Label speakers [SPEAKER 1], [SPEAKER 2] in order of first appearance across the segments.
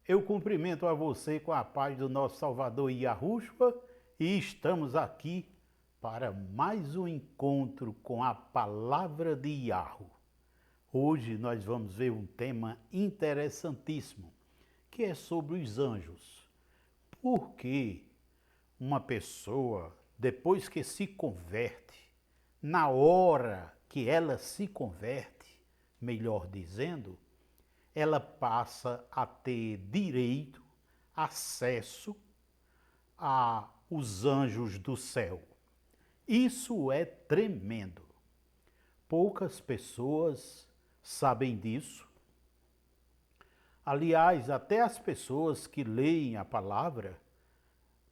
[SPEAKER 1] Eu cumprimento a você com a paz do nosso Salvador Yahushua e estamos aqui para mais um encontro com a palavra de Yahu. Hoje nós vamos ver um tema interessantíssimo, que é sobre os anjos. Por que uma pessoa, depois que se converte, na hora que ela se converte, melhor dizendo, ela passa a ter direito, acesso aos anjos do céu. Isso é tremendo. Poucas pessoas sabem disso. Aliás, até as pessoas que leem a palavra,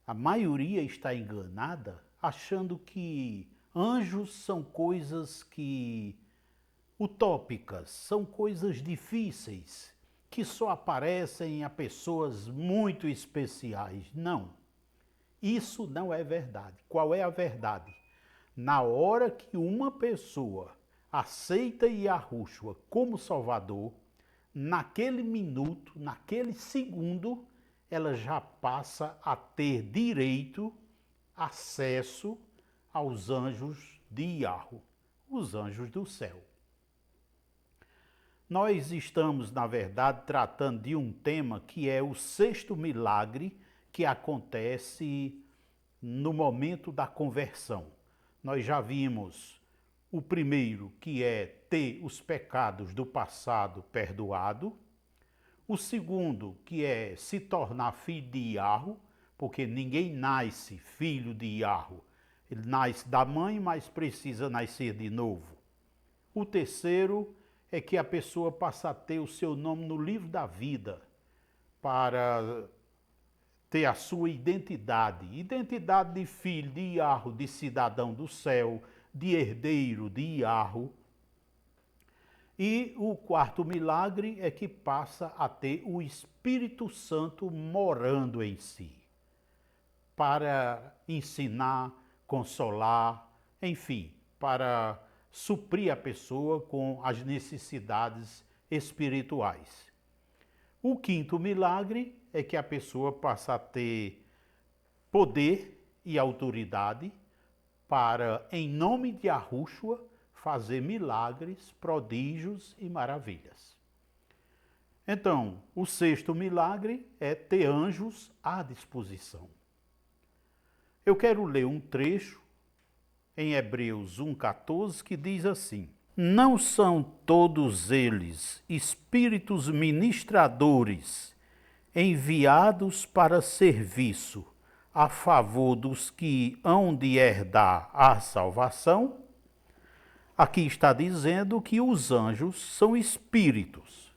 [SPEAKER 1] a maioria está enganada, achando que anjos são coisas utópicas, são coisas difíceis, que só aparecem a pessoas muito especiais. Não, isso não é verdade. Qual é a verdade? Na hora que uma pessoa aceita Yahushua como Salvador, naquele minuto, naquele segundo, ela já passa a ter direito, acesso aos anjos de Yahu, os anjos do céu. Nós estamos, na verdade, tratando de um tema que é o sexto milagre que acontece no momento da conversão. Nós já vimos o primeiro, que é ter os pecados do passado perdoado. O segundo, que é se tornar filho de Yahu, porque ninguém nasce filho de Yahu. Ele nasce da mãe, mas precisa nascer de novo. O terceiro é que a pessoa passa a ter o seu nome no livro da vida para ter a sua identidade. Identidade de filho de Yahu, de cidadão do céu, de herdeiro de Yahu. E o quarto milagre é que passa a ter o Espírito Santo morando em si, para ensinar, consolar, enfim, para suprir a pessoa com as necessidades espirituais. O quinto milagre é que a pessoa passa a ter poder e autoridade para, em nome de Yahushua, fazer milagres, prodígios e maravilhas. Então, o sexto milagre é ter anjos à disposição. Eu quero ler um trecho em Hebreus 1,14, que diz assim: não são todos eles espíritos ministradores enviados para serviço a favor dos que hão de herdar a salvação? Aqui está dizendo que os anjos são espíritos.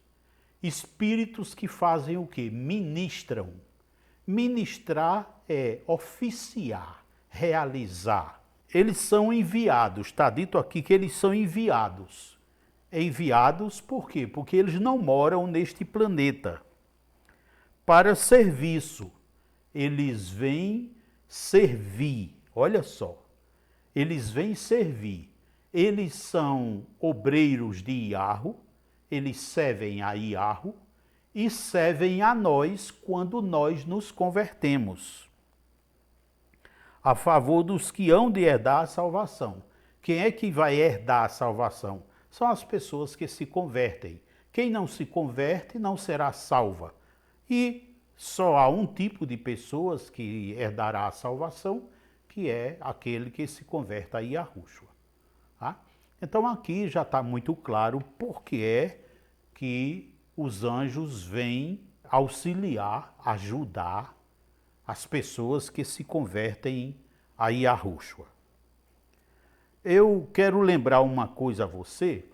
[SPEAKER 1] Espíritos que fazem o quê? Ministram. Ministrar é oficiar, realizar. Eles são enviados, está dito aqui que eles são enviados. Enviados por quê? Porque eles não moram neste planeta. Para serviço, eles vêm servir, olha só, eles vêm servir. Eles são obreiros de Yahu, eles servem a Yahu e servem a nós quando nós nos convertemos, a favor dos que hão de herdar a salvação. Quem é que vai herdar a salvação? São as pessoas que se convertem. Quem não se converte não será salva. E só há um tipo de pessoas que herdará a salvação, que é aquele que se converte a Yahushua. Tá? Então aqui já está muito claro por que é que os anjos vêm auxiliar, ajudar as pessoas que se convertem a Yahushua. Eu quero lembrar uma coisa a você,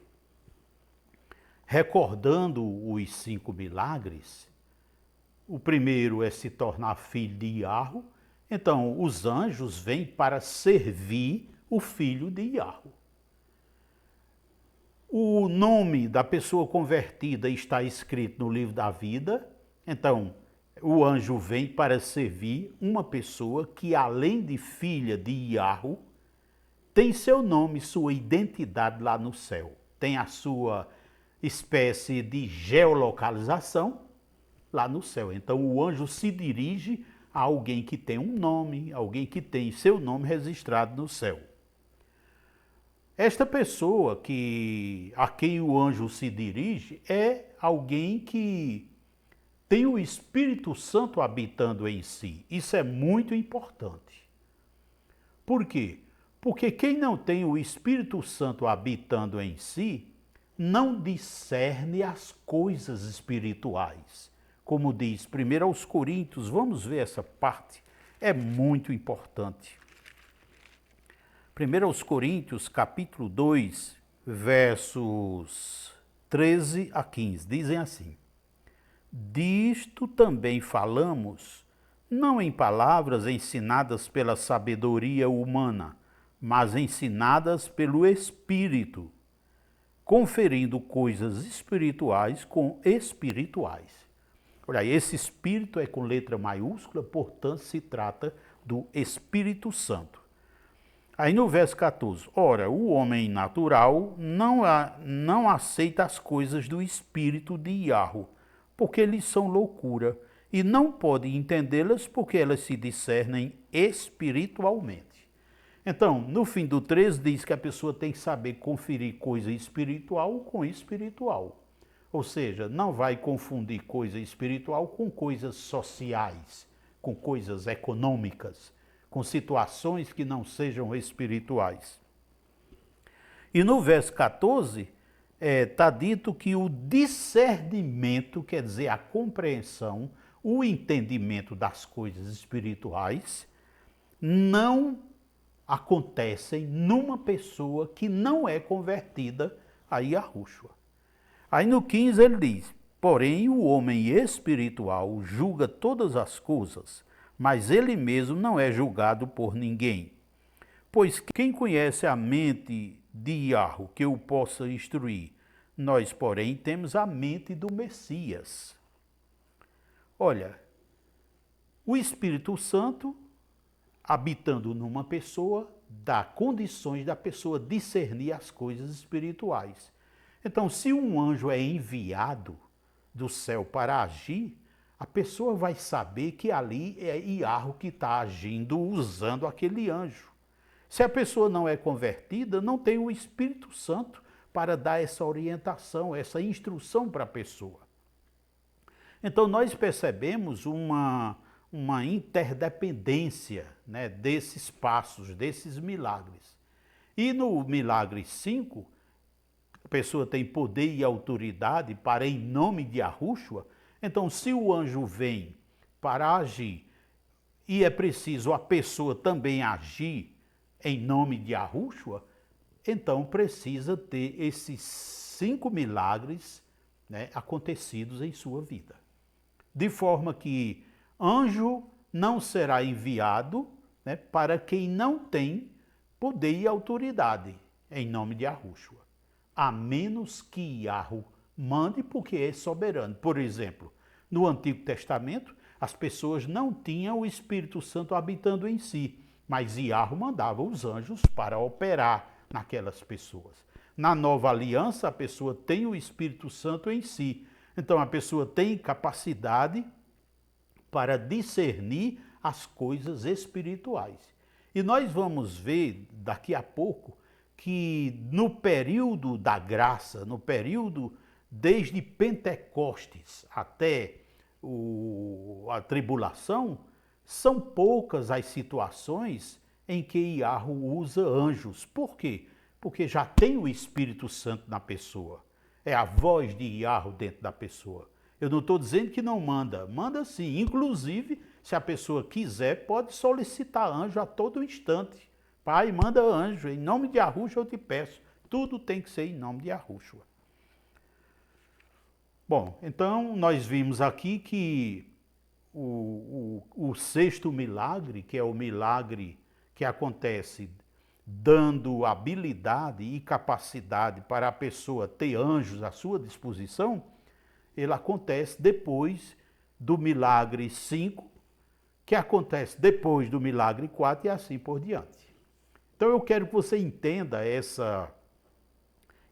[SPEAKER 1] recordando os 5 milagres. O primeiro é se tornar filho de Yahu. Então, os anjos vêm para servir o filho de Yahu. O nome da pessoa convertida está escrito no livro da vida. Então, o anjo vem para servir uma pessoa que, além de filha de Yahu, tem seu nome, sua identidade lá no céu. Tem a sua espécie de geolocalização lá no céu. Então o anjo se dirige a alguém que tem um nome, alguém que tem seu nome registrado no céu. Esta pessoa a quem o anjo se dirige é alguém que tem o Espírito Santo habitando em si. Isso é muito importante. Por quê? Porque quem não tem o Espírito Santo habitando em si, não discerne as coisas espirituais. Como diz 1 Coríntios, vamos ver essa parte, é muito importante. 1 Coríntios, capítulo 2, versos 13 a 15, dizem assim: disto também falamos, não em palavras ensinadas pela sabedoria humana, mas ensinadas pelo Espírito, conferindo coisas espirituais com espirituais. Olha, esse Espírito é com letra maiúscula, portanto se trata do Espírito Santo. Aí no verso 14, ora, o homem natural não aceita as coisas do Espírito de Yahweh, porque lhes são loucura, e não pode entendê-las porque elas se discernem espiritualmente. Então, no fim do 13 diz que a pessoa tem que saber conferir coisa espiritual com espiritual. Ou seja, não vai confundir coisa espiritual com coisas sociais, com coisas econômicas, com situações que não sejam espirituais. E no verso 14, está dito que o discernimento, quer dizer, a compreensão, o entendimento das coisas espirituais, não acontecem numa pessoa que não é convertida a Yahushua. Aí no 15 ele diz, porém o homem espiritual julga todas as coisas, mas ele mesmo não é julgado por ninguém. Pois quem conhece a mente de Yahweh que o possa instruir? Nós, porém, temos a mente do Messias. Olha, o Espírito Santo, habitando numa pessoa, dá condições da pessoa discernir as coisas espirituais. Então, se um anjo é enviado do céu para agir, a pessoa vai saber que ali é Yahweh que está agindo usando aquele anjo. Se a pessoa não é convertida, não tem o Espírito Santo para dar essa orientação, essa instrução para a pessoa. Então nós percebemos uma interdependência, né, desses passos, desses milagres. E no milagre 5, a pessoa tem poder e autoridade para, em nome de Yahushua. Então, se o anjo vem para agir e é preciso a pessoa também agir em nome de Yahushua, então precisa ter esses 5 milagres, né, acontecidos em sua vida. De forma que anjo não será enviado, né, para quem não tem poder e autoridade em nome de Yahushua, a menos que Yahweh mande, porque é soberano. Por exemplo, no Antigo Testamento, as pessoas não tinham o Espírito Santo habitando em si, mas Yahweh mandava os anjos para operar naquelas pessoas. Na Nova Aliança, a pessoa tem o Espírito Santo em si. Então, a pessoa tem capacidade para discernir as coisas espirituais. E nós vamos ver daqui a pouco que no período da graça, no período desde Pentecostes até a tribulação, são poucas as situações em que Yahweh usa anjos. Por quê? Porque já tem o Espírito Santo na pessoa. É a voz de Yahweh dentro da pessoa. Eu não estou dizendo que não manda. Manda sim. Inclusive, se a pessoa quiser, pode solicitar anjo a todo instante. Pai, manda anjo. Em nome de Yahushua eu te peço. Tudo tem que ser em nome de Yahushua. Bom, então nós vimos aqui que o sexto milagre, que é o milagre que acontece dando habilidade e capacidade para a pessoa ter anjos à sua disposição, ele acontece depois do milagre 5, que acontece depois do milagre 4 e assim por diante. Então eu quero que você entenda essa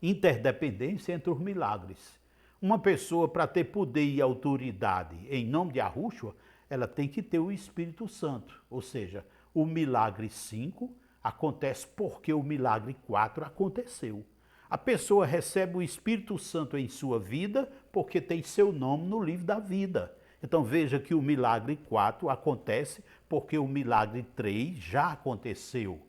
[SPEAKER 1] interdependência entre os milagres. uma pessoa, para ter poder e autoridade em nome de Yahushua, ela tem que ter o Espírito Santo. Ou seja, o milagre 5 acontece porque o milagre 4 aconteceu. A pessoa recebe o Espírito Santo em sua vida porque tem seu nome no livro da vida. Então veja que o milagre 4 acontece porque o milagre 3 já aconteceu.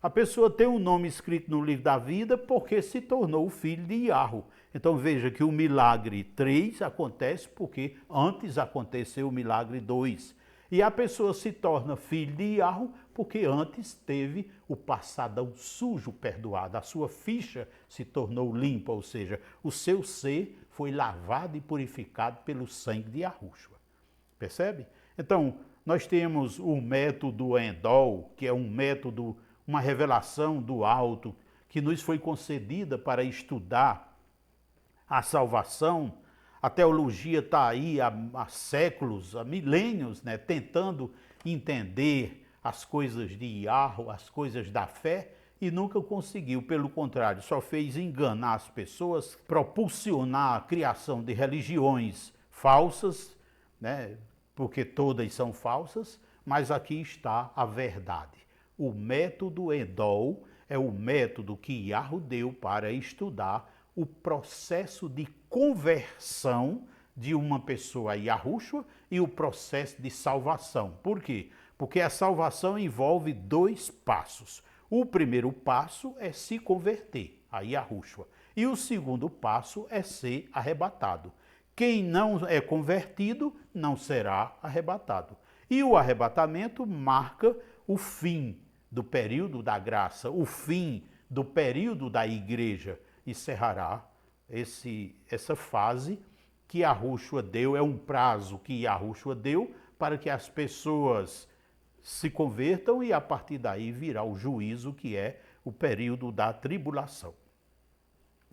[SPEAKER 1] A pessoa tem um nome escrito no livro da vida porque se tornou o filho de Yahu. Então veja que o milagre 3 acontece porque antes aconteceu o milagre 2. E a pessoa se torna filho de Yahu porque antes teve o passadão sujo perdoado. A sua ficha se tornou limpa, ou seja, o seu ser foi lavado e purificado pelo sangue de Yahushua. Percebe? Então, nós temos o método Endol, que é um método, uma revelação do alto, que nos foi concedida para estudar a salvação. A teologia está aí há séculos, há milênios, né, tentando entender as coisas de Yahu, as coisas da fé, e nunca conseguiu. Pelo contrário, só fez enganar as pessoas, propulsionar a criação de religiões falsas, né, porque todas são falsas, mas aqui está a verdade. O método Endol é o método que Yahu deu para estudar o processo de conversão de uma pessoa a Yahushua e o processo de salvação. Por quê? Porque a salvação envolve 2 passos. O primeiro passo é se converter a Yahushua e o segundo passo é ser arrebatado. Quem não é convertido não será arrebatado. E o arrebatamento marca o fim do período da graça, o fim do período da igreja. Encerrará essa fase que Yahushua deu, é um prazo que Yahushua deu para que as pessoas se convertam e a partir daí virá o juízo, que é o período da tribulação.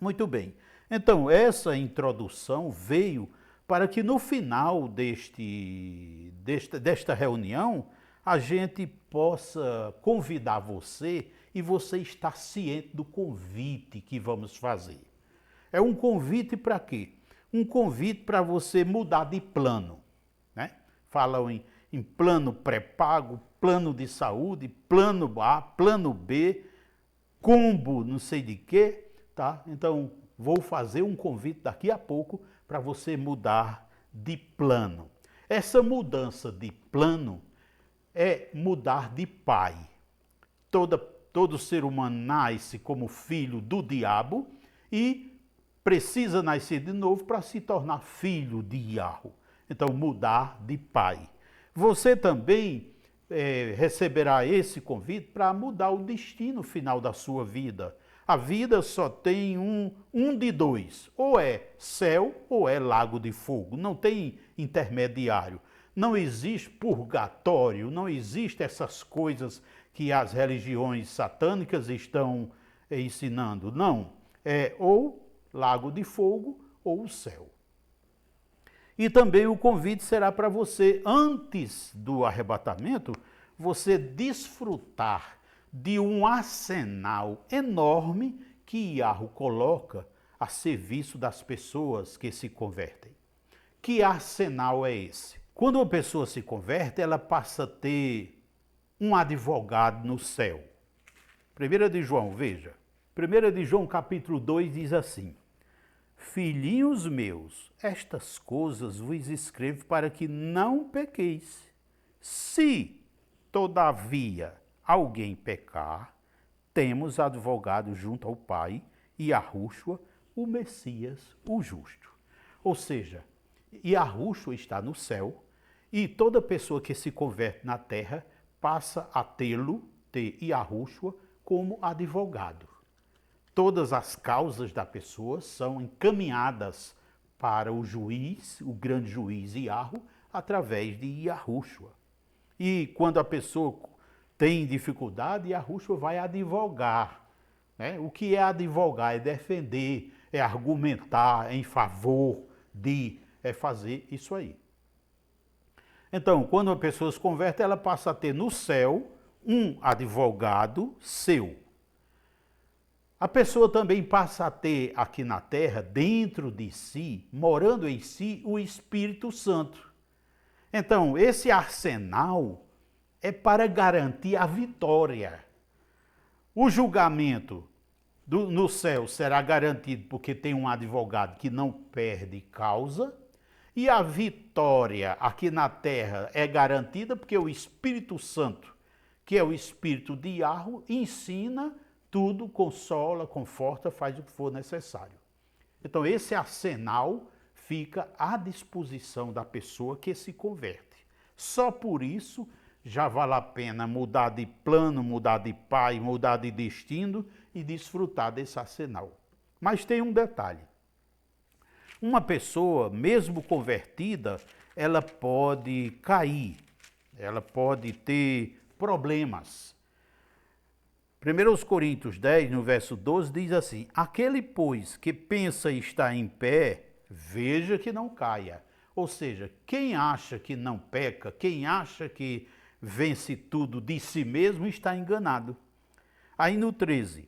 [SPEAKER 1] Muito bem, então essa introdução veio para que no final desta reunião a gente possa convidar você e você estar ciente do convite que vamos fazer. É um convite para quê? Um convite para você mudar de plano, né? Falam em plano pré-pago, plano de saúde, plano A, plano B, combo não sei de quê, tá? Então, vou fazer um convite daqui a pouco para você mudar de plano. Essa mudança de plano é mudar de pai. Todo ser humano nasce como filho do diabo e precisa nascer de novo para se tornar filho de Yahu. Então, mudar de pai. Você também receberá esse convite para mudar o destino final da sua vida. A vida só tem um de dois. Ou é céu ou é lago de fogo. Não tem intermediário. Não existe purgatório, não existe essas coisas que as religiões satânicas estão ensinando. Não, é ou lago de fogo ou o céu. E também o convite será para você, antes do arrebatamento, você desfrutar de um arsenal enorme que Yahu coloca a serviço das pessoas que se convertem. Que arsenal é esse? Quando uma pessoa se converte, ela passa a ter um advogado no céu. 1 de João, veja. 1 de João capítulo 2 diz assim: Filhinhos meus, estas coisas vos escrevo para que não pequeis. Se, todavia, alguém pecar, temos advogado junto ao Pai, Yahushua, o Messias, o justo. Ou seja, Yahushua está no céu e toda pessoa que se converte na terra passa a ter Yahushua como advogado. Todas as causas da pessoa são encaminhadas para o juiz, o grande juiz Yahu, através de Yahushua. E quando a pessoa tem dificuldade, Yahushua vai advogar. Né? O que é advogar? É defender, é argumentar em favor de, é fazer isso aí. Então, quando uma pessoa se converte, ela passa a ter no céu um advogado seu. A pessoa também passa a ter aqui na terra, dentro de si, morando em si, o Espírito Santo. Então, esse arsenal é para garantir a vitória. O julgamento no céu será garantido porque tem um advogado que não perde causa, e a vitória aqui na terra é garantida porque o Espírito Santo, que é o Espírito de Yahweh, ensina tudo, consola, conforta, faz o que for necessário. Então esse arsenal fica à disposição da pessoa que se converte. Só por isso já vale a pena mudar de plano, mudar de pai, mudar de destino e desfrutar desse arsenal. Mas tem um detalhe. Uma pessoa, mesmo convertida, ela pode cair, ela pode ter problemas. 1 Coríntios 10, no verso 12, diz assim: aquele, pois, que pensa estar em pé, veja que não caia. Ou seja, quem acha que não peca, quem acha que vence tudo de si mesmo, está enganado. Aí no 13: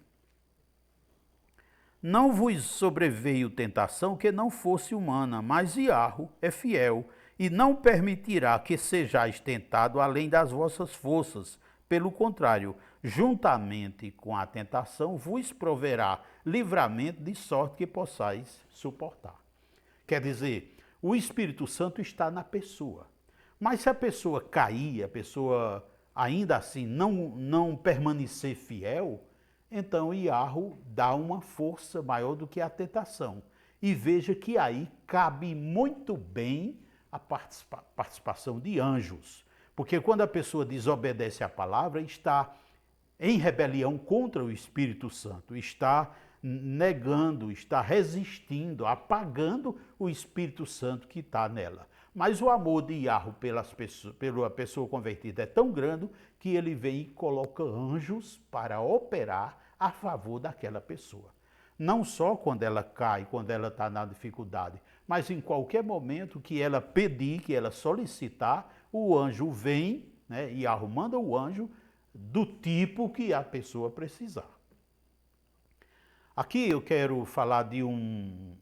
[SPEAKER 1] não vos sobreveio tentação que não fosse humana, mas Yahweh é fiel, e não permitirá que sejais tentado além das vossas forças. Pelo contrário, juntamente com a tentação, vos proverá livramento de sorte que possais suportar. Quer dizer, o Espírito Santo está na pessoa. Mas se a pessoa cair, a pessoa ainda assim não permanecer fiel, então Yahweh dá uma força maior do que a tentação. E veja que aí cabe muito bem a participação de anjos. Porque quando a pessoa desobedece à palavra, está em rebelião contra o Espírito Santo, está negando, está resistindo, apagando o Espírito Santo que está nela. Mas o amor de Yahweh pela pessoa convertida é tão grande que ele vem e coloca anjos para operar a favor daquela pessoa. Não só quando ela cai, quando ela está na dificuldade, mas em qualquer momento que ela pedir, que ela solicitar, o anjo vem, né, e manda o anjo do tipo que a pessoa precisar. Aqui eu quero falar de um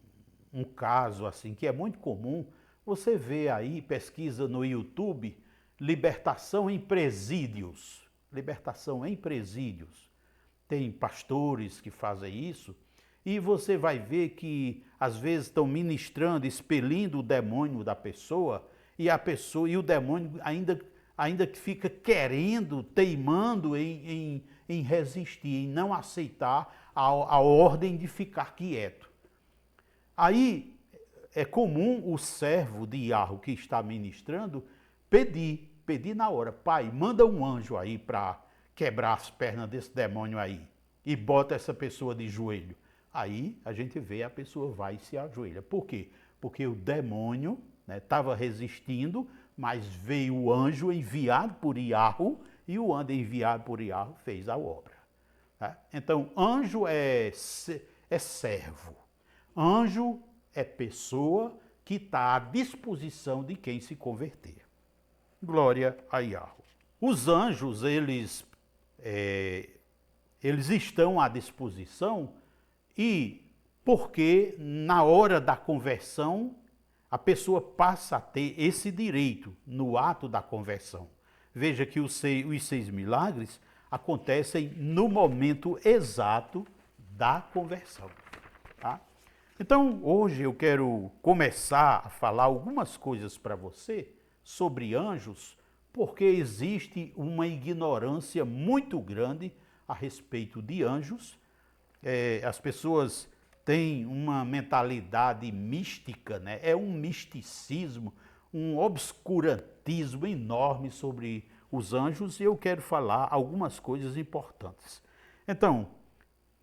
[SPEAKER 1] caso assim que é muito comum. Você vê aí, pesquisa no YouTube, libertação em presídios. Libertação em presídios. Tem pastores que fazem isso. E você vai ver que às vezes estão ministrando, expelindo o demônio da pessoa, e o demônio ainda fica querendo, teimando em resistir, em não aceitar a ordem de ficar quieto. Aí é comum o servo de Yahweh que está ministrando pedir na hora: pai, manda um anjo aí para quebrar as pernas desse demônio aí e bota essa pessoa de joelho. Aí a gente vê, a pessoa vai e se ajoelha. Por quê? Porque o demônio estava resistindo, mas veio o anjo enviado por Yahweh, e o anjo enviado por Yahweh fez a obra. Tá? Então, anjo é servo. Anjo é pessoa que está à disposição de quem se converter. Glória a Yahweh. Os anjos, eles estão à disposição, e porque na hora da conversão a pessoa passa a ter esse direito no ato da conversão. Veja que os 6 milagres acontecem no momento exato da conversão. Tá? Então, hoje eu quero começar a falar algumas coisas para você sobre anjos, porque existe uma ignorância muito grande a respeito de anjos. As pessoas têm uma mentalidade mística, né? É um misticismo, um obscurantismo enorme sobre os anjos, e eu quero falar algumas coisas importantes. Então,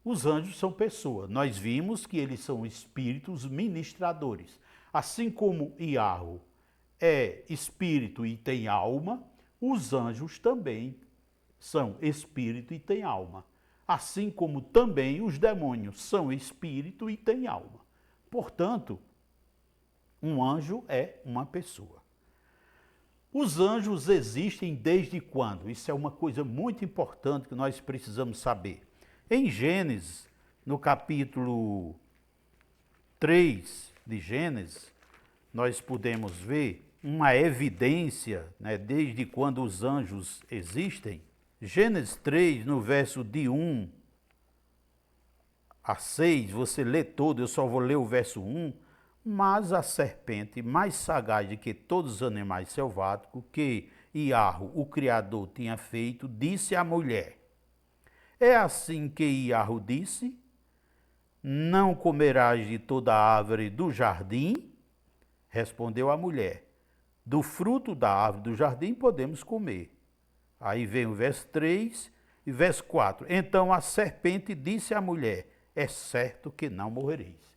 [SPEAKER 1] os anjos são pessoas. Nós vimos que eles são espíritos ministradores. Assim como Yahweh é espírito e tem alma, os anjos também são espírito e têm alma. Assim como também os demônios são espírito e têm alma. Portanto, um anjo é uma pessoa. Os anjos existem desde quando? Isso é uma coisa muito importante que nós precisamos saber. Em Gênesis, no capítulo 3 de Gênesis, nós podemos ver uma evidência, né, desde quando os anjos existem. Gênesis 3, no verso de 1 a 6, você lê todo, eu só vou ler o verso 1. Mas a serpente, mais sagaz do que todos os animais selváticos, que Iarro, o Criador, tinha feito, disse à mulher: é assim que Iarro disse: não comerás de toda a árvore do jardim? Respondeu a mulher: do fruto da árvore do jardim podemos comer. Aí vem o verso 3 e verso 4. Então a serpente disse à mulher: é certo que não morrereis.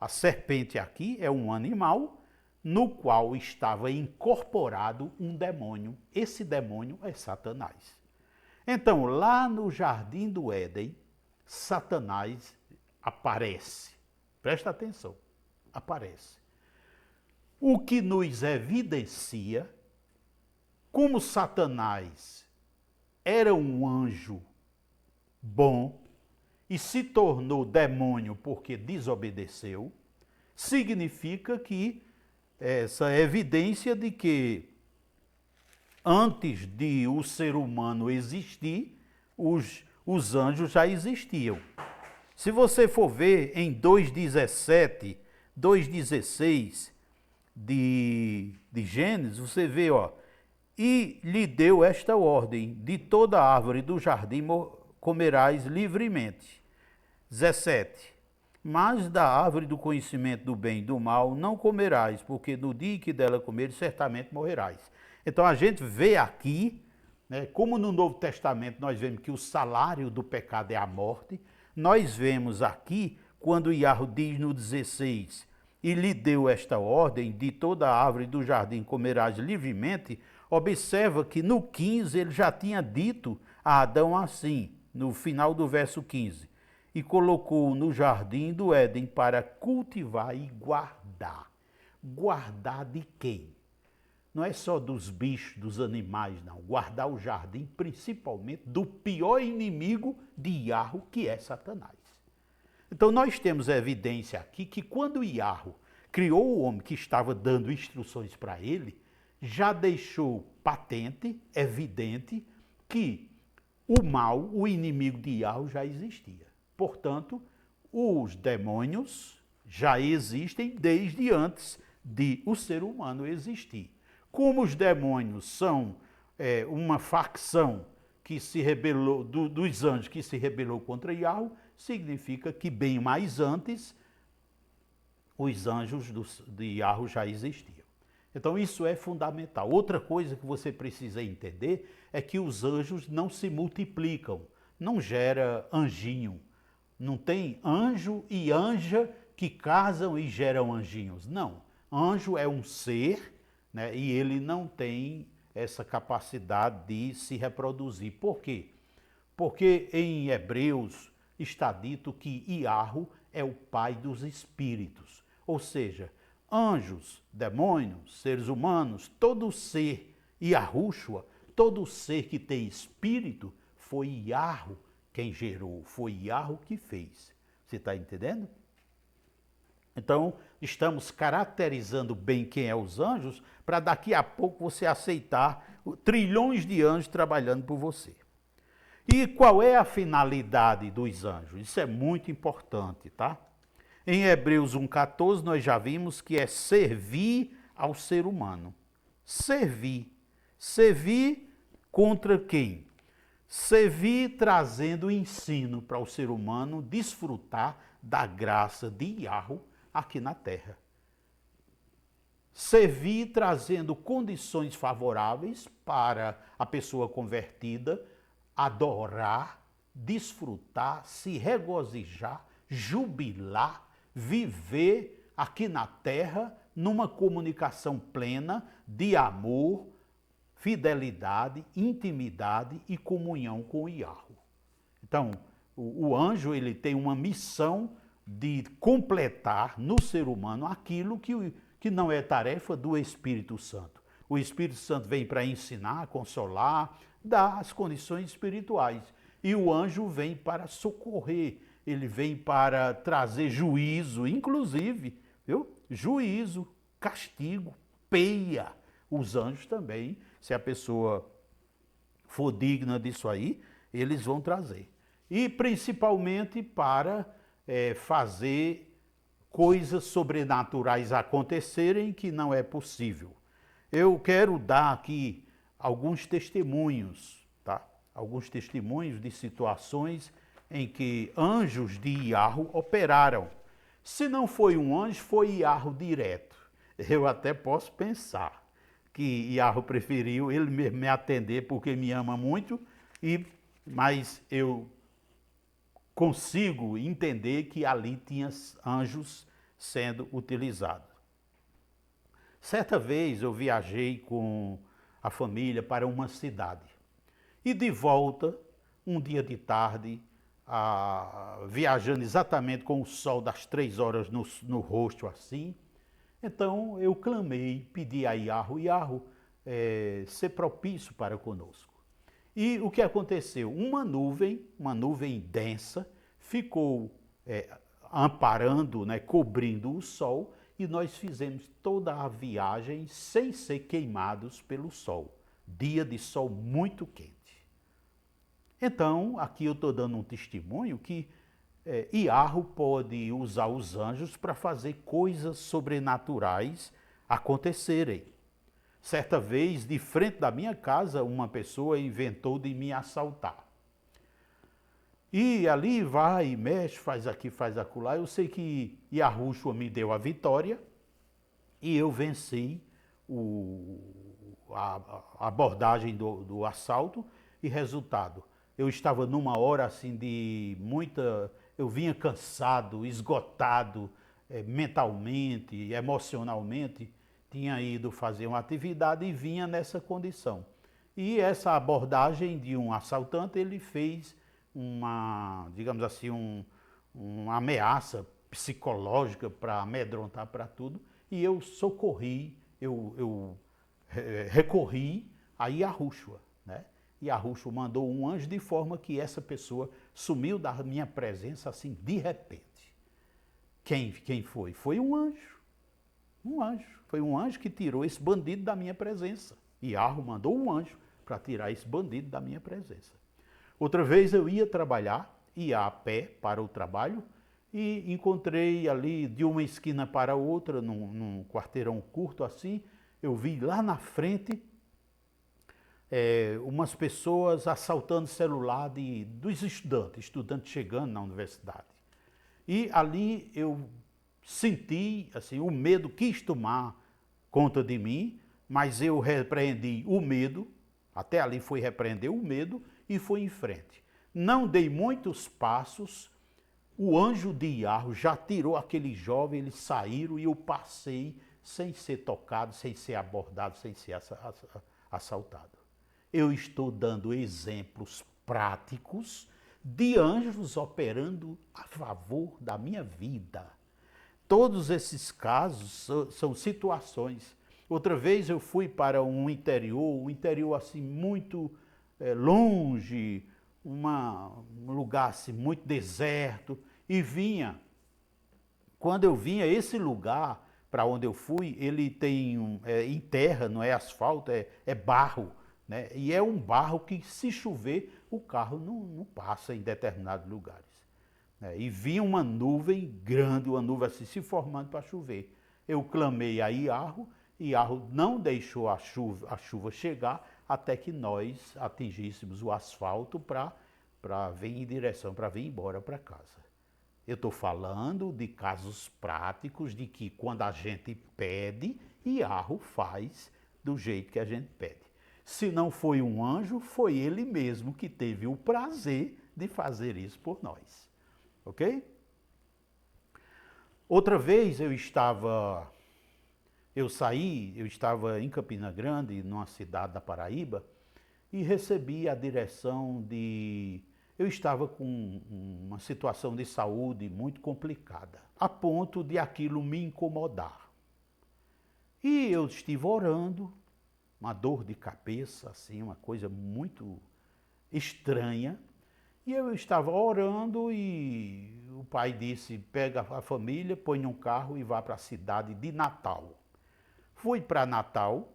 [SPEAKER 1] A serpente aqui é um animal no qual estava incorporado um demônio. Esse demônio é Satanás. Então, lá no jardim do Éden, Satanás aparece. Presta atenção, aparece. O que nos evidencia como Satanás era um anjo bom e se tornou demônio porque desobedeceu, significa que essa evidência de que antes de o ser humano existir, os anjos já existiam. Se você for ver em 2,17, 2,16 de Gênesis, você vê, ó, e lhe deu esta ordem: de toda árvore do jardim comerás livremente. 17. Mas da árvore do conhecimento do bem e do mal não comerás, porque no dia que dela comeres, certamente morrerás. Então a gente vê aqui, né, como no Novo Testamento nós vemos que o salário do pecado é a morte, nós vemos aqui, quando Iarro diz no 16, e lhe deu esta ordem: de toda a árvore do jardim comerás livremente, observa que no 15 ele já tinha dito a Adão assim, no final do verso 15, e colocou no jardim do Éden para cultivar e guardar. Guardar de quem? Não é só dos bichos, dos animais, não. Guardar o jardim, principalmente, do pior inimigo de Iarro, que é Satanás. Então nós temos a evidência aqui que quando Iarro criou o homem que estava dando instruções para ele, já deixou patente, evidente, que o mal, o inimigo de Iarro já existia. Portanto, os demônios já existem desde antes de o ser humano existir. Como os demônios são uma facção que se rebelou, dos anjos que se rebelou contra Iarro, significa que bem mais antes os anjos de Iarro já existiam. Então isso é fundamental. Outra coisa que você precisa entender é que os anjos não se multiplicam, não gera anjinho. Não tem anjo e anja que casam e geram anjinhos. Não. Anjo é um ser, né, e ele não tem essa capacidade de se reproduzir. Por quê? Porque em Hebreus está dito que Iarro é o pai dos espíritos. Ou seja, anjos, demônios, seres humanos, todo ser, Yahushua, todo ser que tem espírito, foi Iarro quem gerou, foi Iarro que fez. Você está entendendo? Então, estamos caracterizando bem quem é os anjos, para daqui a pouco você aceitar trilhões de anjos trabalhando por você. E qual é a finalidade dos anjos? Isso é muito importante, tá? Em Hebreus 1,14 nós já vimos que é servir ao ser humano. Servir. Servir contra quem? Servir trazendo ensino para o ser humano desfrutar da graça de Iarro aqui na terra. Servir trazendo condições favoráveis para a pessoa convertida adorar, desfrutar, se regozijar, jubilar, viver aqui na terra numa comunicação plena de amor, fidelidade, intimidade e comunhão com o Iarro. Então, o anjo ele tem uma missão de completar no ser humano aquilo que não é tarefa do Espírito Santo. O Espírito Santo vem para ensinar, consolar, dar as condições espirituais. E o anjo vem para socorrer, ele vem para trazer juízo, inclusive, viu? Juízo, castigo, peia. Os anjos também, se a pessoa for digna disso aí, eles vão trazer. E principalmente para fazer coisas sobrenaturais acontecerem que não é possível. Eu quero dar aqui alguns testemunhos, tá? Alguns testemunhos de situações em que anjos de Iarro operaram. Se não foi um anjo, foi Iarro direto. Eu até posso pensar que Iarro preferiu ele me atender porque me ama muito, mas eu consigo entender que ali tinha anjos sendo utilizados. Certa vez eu viajei com a família para uma cidade e de volta, um dia de tarde, viajando exatamente com o sol das 3 horas no rosto assim, então eu clamei, pedi a Iarro, ser propício para conosco. E o que aconteceu? Uma nuvem densa, ficou amparando, né, cobrindo o sol, e nós fizemos toda a viagem sem ser queimados pelo sol. Dia de sol muito quente. Então, aqui eu estou dando um testemunho que Iarro pode usar os anjos para fazer coisas sobrenaturais acontecerem. Certa vez, de frente da minha casa, uma pessoa inventou de me assaltar. E ali vai, mexe, faz aqui, faz acolá. Eu sei que Yahushua me deu a vitória e eu venci a abordagem do assalto. E resultado, eu estava numa hora assim de muita... Eu vinha cansado, esgotado mentalmente, emocionalmente, tinha ido fazer uma atividade e vinha nessa condição. E essa abordagem de um assaltante, ele fez uma, digamos assim, uma ameaça psicológica para amedrontar para tudo, e eu socorri, eu recorri a Yahushua, né? Yahushua mandou um anjo de forma que essa pessoa sumiu da minha presença assim de repente. Quem foi? Foi um anjo. Um anjo. Foi um anjo que tirou esse bandido da minha presença. Iarro mandou um anjo para tirar esse bandido da minha presença. Outra vez eu ia trabalhar, ia a pé para o trabalho e encontrei ali de uma esquina para outra, num quarteirão curto assim, eu vi lá na frente umas pessoas assaltando celular dos estudantes chegando na universidade. E ali eu senti, assim, o medo quis tomar conta de mim, mas eu repreendi o medo, até ali foi repreender o medo e fui em frente. Não dei muitos passos, o anjo de Iarro já tirou aquele jovem, eles saíram e eu passei sem ser tocado, sem ser abordado, sem ser assaltado. Eu estou dando exemplos práticos de anjos operando a favor da minha vida. Todos esses casos são situações. Outra vez eu fui para um interior assim muito longe, um lugar assim muito deserto, e vinha. Quando eu vinha, esse lugar para onde eu fui, ele tem em terra, não é asfalto, é barro, né? E é um barro que, se chover, o carro não passa em determinados lugares. E vinha uma nuvem grande, uma nuvem assim se formando para chover. Eu clamei a Iarro, Iarro não deixou a chuva chegar até que nós atingíssemos o asfalto para vir em direção, para vir embora para casa. Eu estou falando de casos práticos de que quando a gente pede, Iarro faz do jeito que a gente pede. Se não foi um anjo, foi ele mesmo que teve o prazer de fazer isso por nós. Ok? Outra vez eu estava em Campina Grande, numa cidade da Paraíba, e recebi a direção eu estava com uma situação de saúde muito complicada, a ponto de aquilo me incomodar. E eu estive orando, uma dor de cabeça, assim, uma coisa muito estranha, E eu estava orando e o pai disse, pega a família, põe num carro e vá para a cidade de Natal. Fui para Natal,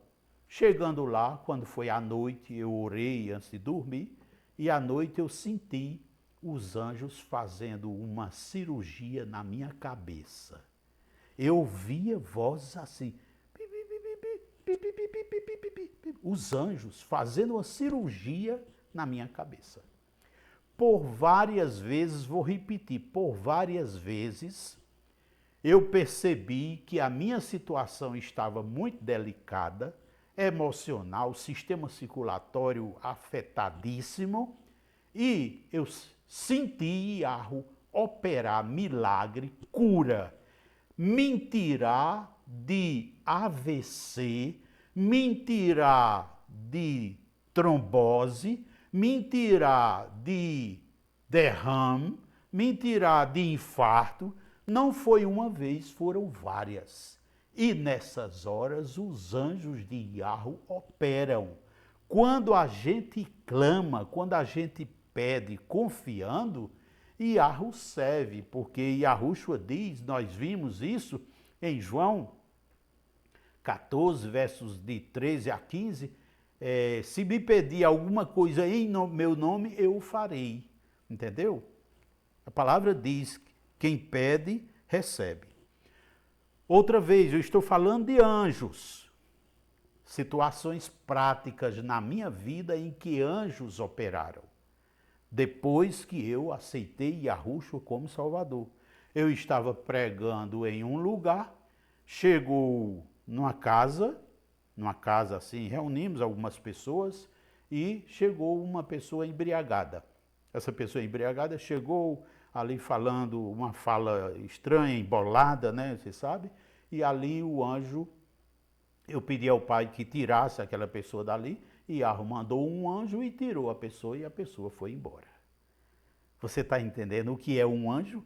[SPEAKER 1] chegando lá, quando foi à noite, eu orei antes de dormir, e à noite eu senti os anjos fazendo uma cirurgia na minha cabeça. Eu ouvia vozes assim, os anjos fazendo uma cirurgia na minha cabeça. Por várias vezes, vou repetir, por várias vezes, eu percebi que a minha situação estava muito delicada, emocional, sistema circulatório afetadíssimo, e eu senti Iarro operar milagre, cura, me tirar de AVC, me tirar de trombose, me tirar de derrame, me tirar de infarto. Não foi uma vez, foram várias. E nessas horas os anjos de Iarro operam. Quando a gente clama, quando a gente pede confiando, Iarro serve, porque Yahushua diz, nós vimos isso em João 14, versos de 13 a 15, se me pedir alguma coisa em meu nome, eu o farei. Entendeu? A palavra diz, quem pede, recebe. Outra vez, eu estou falando de anjos. Situações práticas na minha vida em que anjos operaram. Depois que eu aceitei Yahushua como Salvador. Eu estava pregando em um lugar, chegou numa casa assim, reunimos algumas pessoas e chegou uma pessoa embriagada. Essa pessoa embriagada chegou ali falando uma fala estranha, embolada, né, você sabe? E ali o anjo, eu pedi ao pai que tirasse aquela pessoa dali, e Iarro mandou um anjo e tirou a pessoa e a pessoa foi embora. Você está entendendo o que é um anjo?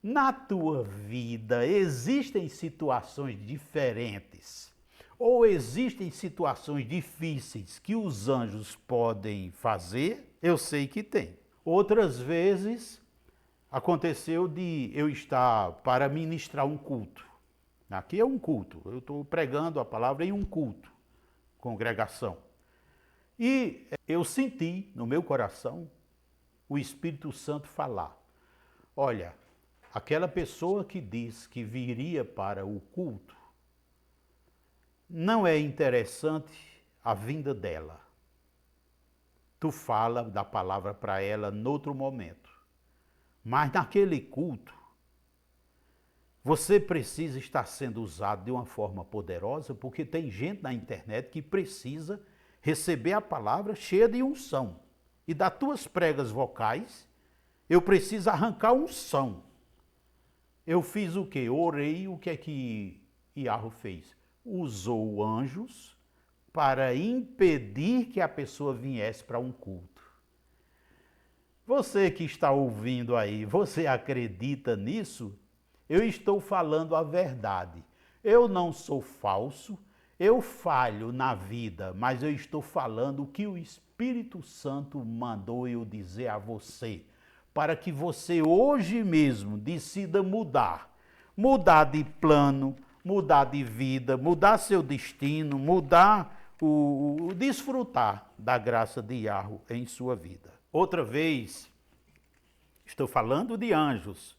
[SPEAKER 1] Na tua vida existem situações diferentes ou existem situações difíceis que os anjos podem fazer? Eu sei que tem. Outras vezes aconteceu de eu estar para ministrar um culto. Aqui é um culto, eu estou pregando a palavra em um culto, congregação. E eu senti no meu coração o Espírito Santo falar, olha, aquela pessoa que diz que viria para o culto, não é interessante a vinda dela. Tu fala da palavra para ela noutro momento. Mas naquele culto, você precisa estar sendo usado de uma forma poderosa, porque tem gente na internet que precisa receber a palavra cheia de unção. E das tuas pregas vocais, eu preciso arrancar unção. Eu fiz o quê? Orei, o que é que Iarro fez? Usou anjos para impedir que a pessoa viesse para um culto. Você que está ouvindo aí, você acredita nisso? Eu estou falando a verdade. Eu não sou falso, eu falho na vida, mas eu estou falando o que o Espírito Santo mandou eu dizer a você, para que você hoje mesmo decida mudar. Mudar de plano, mudar de vida, mudar seu destino, mudar o desfrutar da graça de Iarro em sua vida. Outra vez, estou falando de anjos,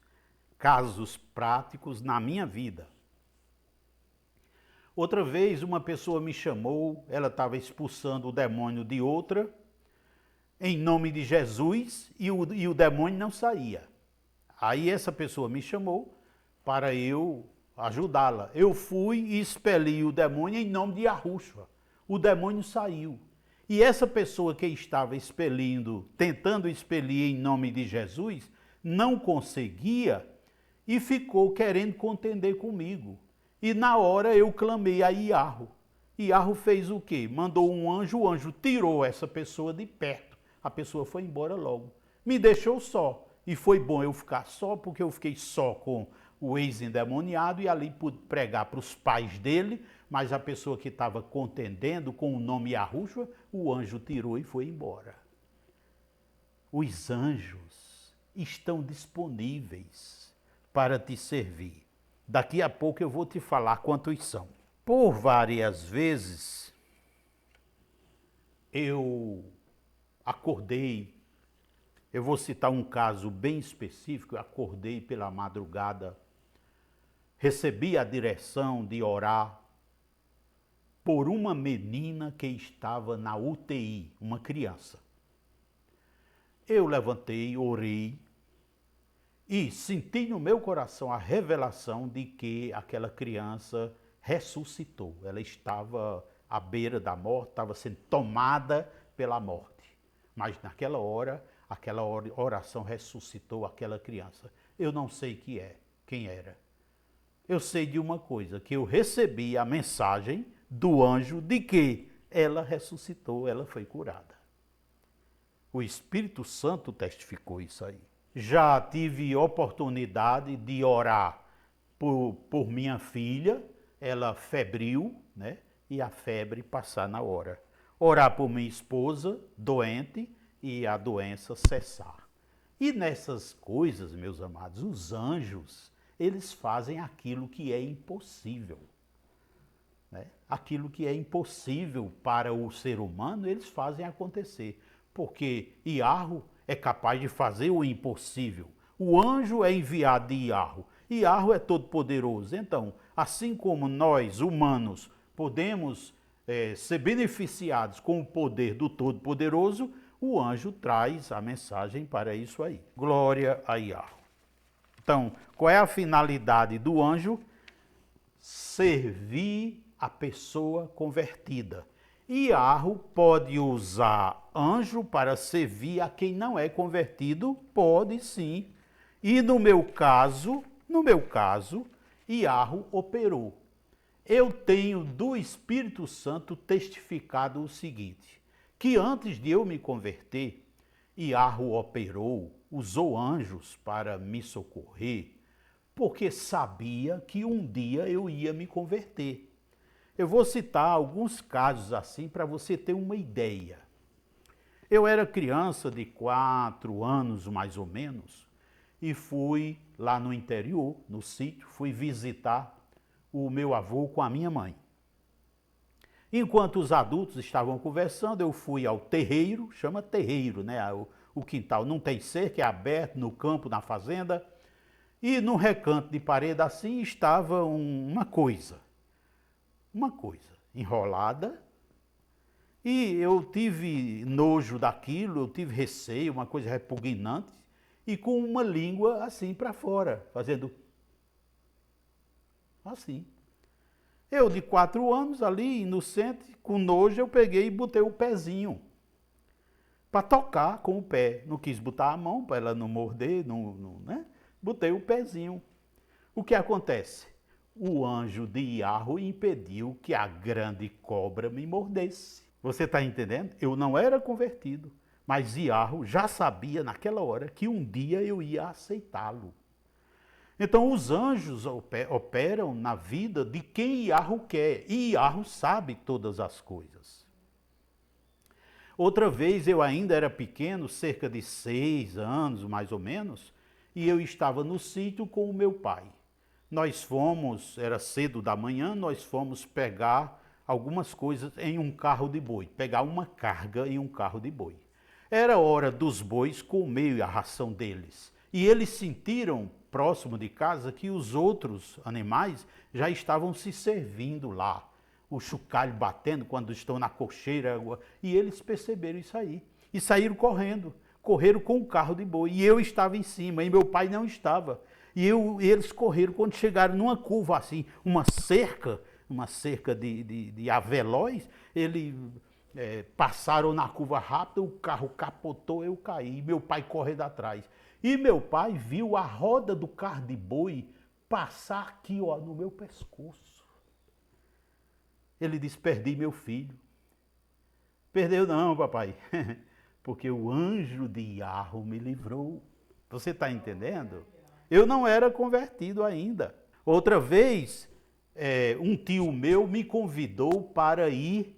[SPEAKER 1] casos práticos na minha vida. Outra vez uma pessoa me chamou, ela estava expulsando o demônio de outra, em nome de Jesus, e o demônio não saía. Aí essa pessoa me chamou para eu ajudá-la. Eu fui e expeli o demônio em nome de Yahushua. O demônio saiu. E essa pessoa que estava expelindo, tentando expelir em nome de Jesus, não conseguia e ficou querendo contender comigo. E na hora eu clamei a Iarro. Iarro fez o quê? Mandou um anjo, o anjo tirou essa pessoa de perto. A pessoa foi embora logo. Me deixou só. E foi bom eu ficar só, porque eu fiquei só com o ex-endemoniado e ali pude pregar para os pais dele, mas a pessoa que estava contendendo com o nome Yahushua, o anjo tirou e foi embora. os anjos estão disponíveis para te servir. Daqui a pouco eu vou te falar quantos são. Por várias vezes eu acordei, eu vou citar um caso bem específico, eu acordei pela madrugada, recebi a direção de orar por uma menina que estava na UTI, uma criança. Eu levantei, orei e senti no meu coração a revelação de que aquela criança ressuscitou. Ela estava à beira da morte, estava sendo tomada pela morte. Mas naquela hora, aquela oração ressuscitou aquela criança. Eu não sei quem era. Eu sei de uma coisa, que eu recebi a mensagem do anjo de que ela ressuscitou, ela foi curada. O Espírito Santo testificou isso aí. Já tive oportunidade de orar por minha filha, ela febril, né? E a febre passar na hora. Orar por minha esposa, doente, e a doença cessar. E nessas coisas, meus amados, os anjos, eles fazem aquilo que é impossível. Né? Aquilo que é impossível para o ser humano, eles fazem acontecer. Porque Iarro é capaz de fazer o impossível. O anjo é enviado de Iarro. Iarro é todo poderoso. Então, assim como nós, humanos, podemos ser beneficiados com o poder do Todo-Poderoso, o anjo traz a mensagem para isso aí. Glória a Iarro. Então, qual é a finalidade do anjo? Servir a pessoa convertida. Iarro pode usar anjo para servir a quem não é convertido? Pode sim. E no meu caso, Iarro operou. Eu tenho do Espírito Santo testificado o seguinte, que antes de eu me converter, Iarro operou, usou anjos para me socorrer, porque sabia que um dia eu ia me converter. Eu vou citar alguns casos assim para você ter uma ideia. Eu era criança de 4 anos mais ou menos e fui lá no interior, no sítio, fui visitar o meu avô com a minha mãe. Enquanto os adultos estavam conversando, eu fui ao terreiro, chama terreiro, né? O quintal não tem cerca, é aberto no campo, na fazenda, e num recanto de parede assim estava uma coisa enrolada, e eu tive nojo daquilo, eu tive receio, uma coisa repugnante, e com uma língua assim para fora, fazendo assim. Eu de 4 anos ali, inocente, com nojo, eu peguei e botei o pezinho para tocar com o pé. Não quis botar a mão para ela não morder, né? Botei o pezinho. O que acontece? O anjo de Iarro impediu que a grande cobra me mordesse. Você está entendendo? Eu não era convertido, mas Iarro já sabia naquela hora que um dia eu ia aceitá-lo. Então os anjos operam na vida de quem Iarro quer, e Iarro sabe todas as coisas. Outra vez eu ainda era pequeno, cerca de 6 anos mais ou menos, e eu estava no sítio com o meu pai. Nós fomos, era cedo da manhã, nós fomos pegar algumas coisas em um carro de boi, pegar uma carga em um carro de boi. Era hora dos bois comer a ração deles. E eles sentiram, próximo de casa, que os outros animais já estavam se servindo lá. O chocalho batendo quando estão na cocheira. E eles perceberam isso aí. E saíram correndo. Correram com o carro de boi. E eu estava em cima, e meu pai não estava. E eles correram, quando chegaram numa curva assim, uma cerca de avelóis, eles passaram na curva rápida, o carro capotou, eu caí, meu pai correndo atrás. E meu pai viu a roda do carro de boi passar aqui, ó, no meu pescoço. Ele disse, perdi meu filho. Perdeu não, papai, porque o anjo de Iarro me livrou. Você está entendendo? Eu não era convertido ainda. Outra vez, um tio meu me convidou para ir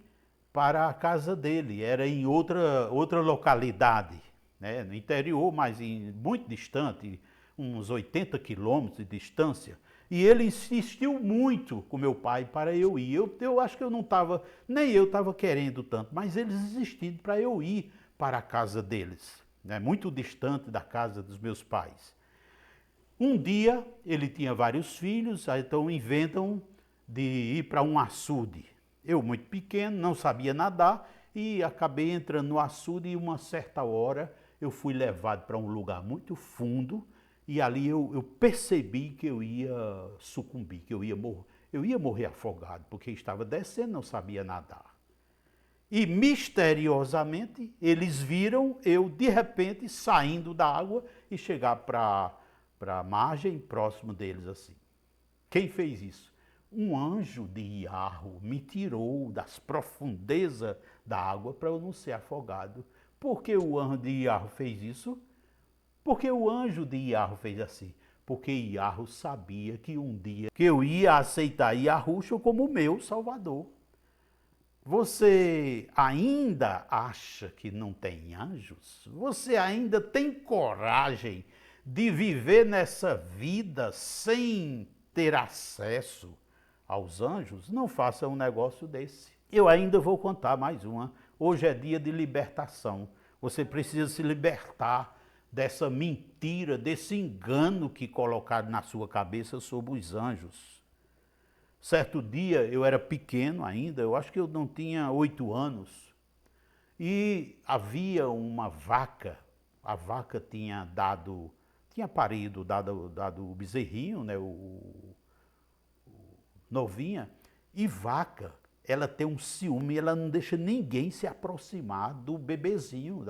[SPEAKER 1] para a casa dele, era em outra localidade. né, no interior, mas muito distante, uns 80 quilômetros de distância. E ele insistiu muito com meu pai para eu ir. Eu acho que eu não estava, nem eu estava querendo tanto, mas eles insistiram para eu ir para a casa deles, né, muito distante da casa dos meus pais. Um dia, ele tinha vários filhos, então inventam de ir para um açude. Eu, muito pequeno, não sabia nadar e acabei entrando no açude e uma certa hora eu fui levado para um lugar muito fundo e ali eu percebi que eu ia sucumbir, que eu ia morrer afogado, porque estava descendo, não sabia nadar. E misteriosamente eles viram eu de repente saindo da água e chegar para a margem próximo deles assim. Quem fez isso? Um anjo de Iarro me tirou das profundezas da água para eu não ser afogado. Por que o anjo de Iarro fez isso? Porque o anjo de Iarro fez assim. Porque Iarro sabia que um dia que eu ia aceitar Iarrucho como meu salvador. Você ainda acha que não tem anjos? Você ainda tem coragem de viver nessa vida sem ter acesso aos anjos? Não faça um negócio desse. Eu ainda vou contar mais uma. Hoje é dia de libertação. Você precisa se libertar dessa mentira, desse engano que colocaram na sua cabeça sobre os anjos. Certo dia, eu era pequeno ainda, eu acho que eu não tinha 8 anos, e havia uma vaca, a vaca tinha parido, dado o bezerrinho, né, o novinha, e vaca, ela tem um ciúme, ela não deixa ninguém se aproximar do bebezinho,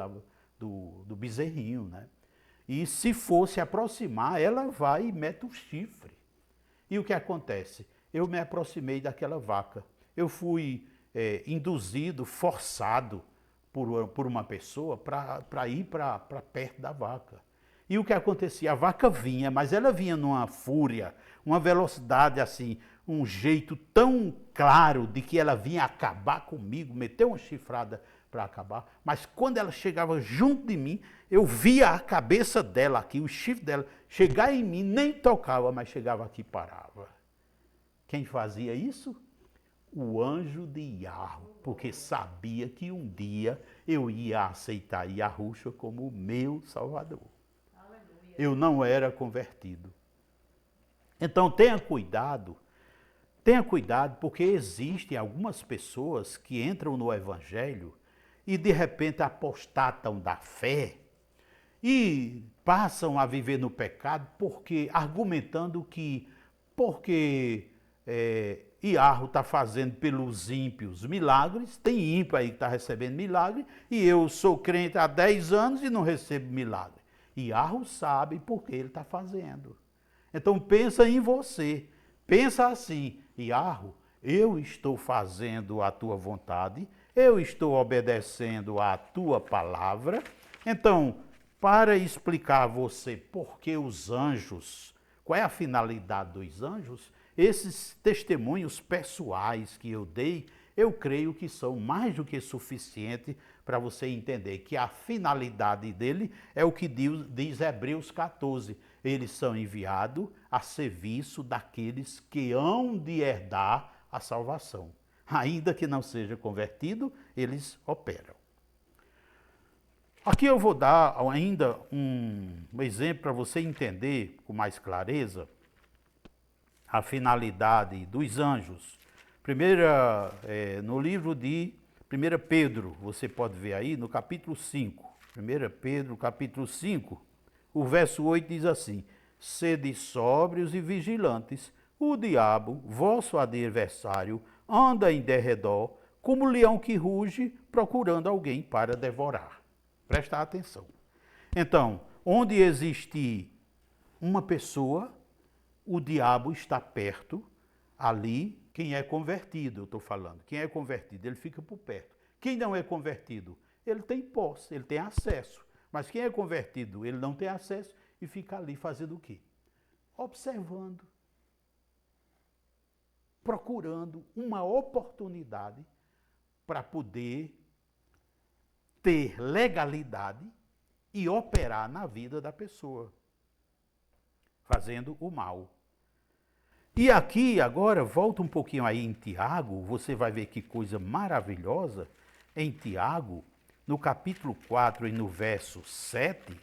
[SPEAKER 1] do bezerrinho, né? E se for se aproximar, ela vai e mete o chifre. E o que acontece? Eu me aproximei daquela vaca. Eu fui induzido, forçado por uma pessoa para ir para perto da vaca. E o que acontecia? A vaca vinha, mas ela vinha numa fúria, uma velocidade assim, um jeito tão claro de que ela vinha acabar comigo, meter uma chifrada para acabar. Mas quando ela chegava junto de mim, eu via a cabeça dela aqui, o chifre dela, chegar em mim, nem tocava, mas chegava aqui e parava. Quem fazia isso? O anjo de Iarro, porque sabia que um dia eu ia aceitar Iarrucho como o meu salvador. Aleluia. Eu não era convertido. Então tenha cuidado porque existem algumas pessoas que entram no evangelho e de repente apostatam da fé e passam a viver no pecado argumentando que porque Iarro está fazendo pelos ímpios milagres, tem ímpio aí que está recebendo milagre, e eu sou crente há 10 anos e não recebo milagre. Iarro sabe por que ele está fazendo. Então pensa em você, pensa assim, Iarro, eu estou fazendo a tua vontade, eu estou obedecendo a tua palavra, então, para explicar a você por que os anjos, qual é a finalidade dos anjos, esses testemunhos pessoais que eu dei, eu creio que são mais do que suficiente para você entender que a finalidade dele é o que diz Hebreus 14. Eles são enviados a serviço daqueles que hão de herdar a salvação. Ainda que não seja convertido, eles operam. Aqui eu vou dar ainda um exemplo para você entender com mais clareza a finalidade dos anjos. No livro de 1 Pedro, você pode ver aí no capítulo 5. 1 Pedro, capítulo 5, o verso 8 diz assim: sede sóbrios e vigilantes, o diabo, vosso adversário, anda em derredor, como leão que ruge, procurando alguém para devorar. Presta atenção. Então, onde existe uma pessoa, o diabo está perto, ali, quem é convertido, eu estou falando, quem é convertido, ele fica por perto. Quem não é convertido, ele tem posse, ele tem acesso. Mas quem é convertido, ele não tem acesso e fica ali fazendo o quê? Observando, procurando uma oportunidade para poder ter legalidade e operar na vida da pessoa, fazendo o mal. E aqui, agora, volta um pouquinho aí em Tiago, você vai ver que coisa maravilhosa. Em Tiago, no capítulo 4 e no verso 7,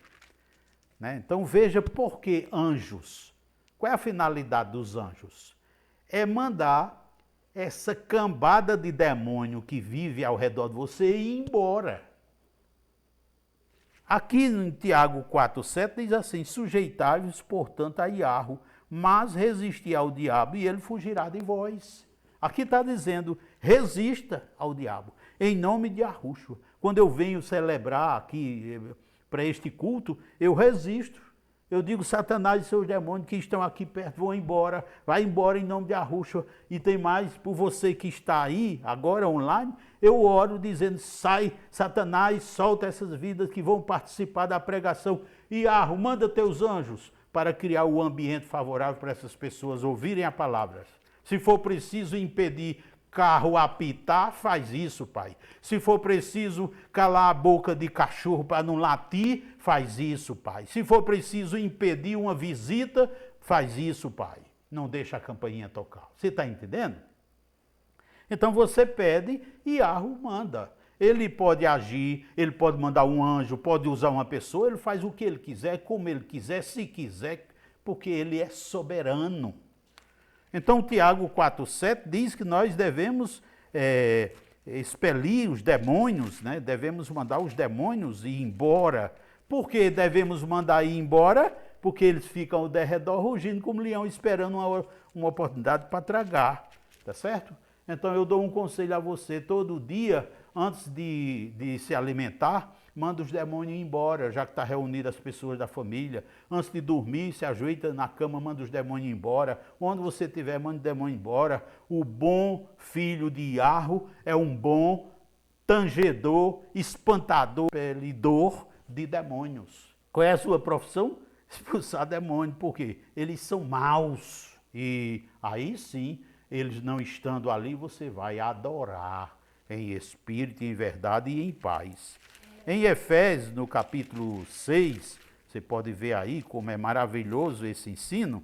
[SPEAKER 1] né? Então veja por que anjos. Qual é a finalidade dos anjos? É mandar essa cambada de demônio que vive ao redor de você ir embora. Aqui em Tiago 4,7 diz assim: sujeitai-vos, portanto, a Iarro, mas resisti ao diabo e ele fugirá de vós. Aqui está dizendo, resista ao diabo, em nome de Yahushua. Quando eu venho celebrar aqui para este culto, eu resisto. Eu digo, Satanás e seus demônios que estão aqui perto, vão embora, vai embora em nome de Yahushua. E tem mais, por você que está aí, agora online, eu oro dizendo, sai Satanás, solta essas vidas que vão participar da pregação. Iarro, manda teus anjos para criar o ambiente favorável para essas pessoas ouvirem a palavra. Se for preciso impedir carro apitar, faz isso, Pai. Se for preciso calar a boca de cachorro para não latir, faz isso, Pai. Se for preciso impedir uma visita, faz isso, Pai. Não deixa a campainha tocar. Você está entendendo? Então você pede e Iarro manda. Ele pode agir, ele pode mandar um anjo, pode usar uma pessoa, ele faz o que ele quiser, como ele quiser, se quiser, porque ele é soberano. Então, Tiago 4,7 diz que nós devemos expelir os demônios, né? Devemos mandar os demônios ir embora. Por que devemos mandar ir embora? Porque eles ficam ao derredor rugindo como leão, esperando uma oportunidade para tragar, tá certo? Então, eu dou um conselho a você, todo dia, antes de se alimentar, manda os demônios embora, já que está reunido as pessoas da família. Antes de dormir, se ajoelha na cama, manda os demônios embora. Onde você estiver, manda o demônio embora. O bom filho de Iarro é um bom tangedor, espantador, expelidor de demônios. Qual é a sua profissão? Expulsar demônio. Por quê? Eles são maus. E aí sim, eles não estando ali, você vai adorar em espírito, em verdade e em paz. Em Efésios, no capítulo 6, você pode ver aí como é maravilhoso esse ensino,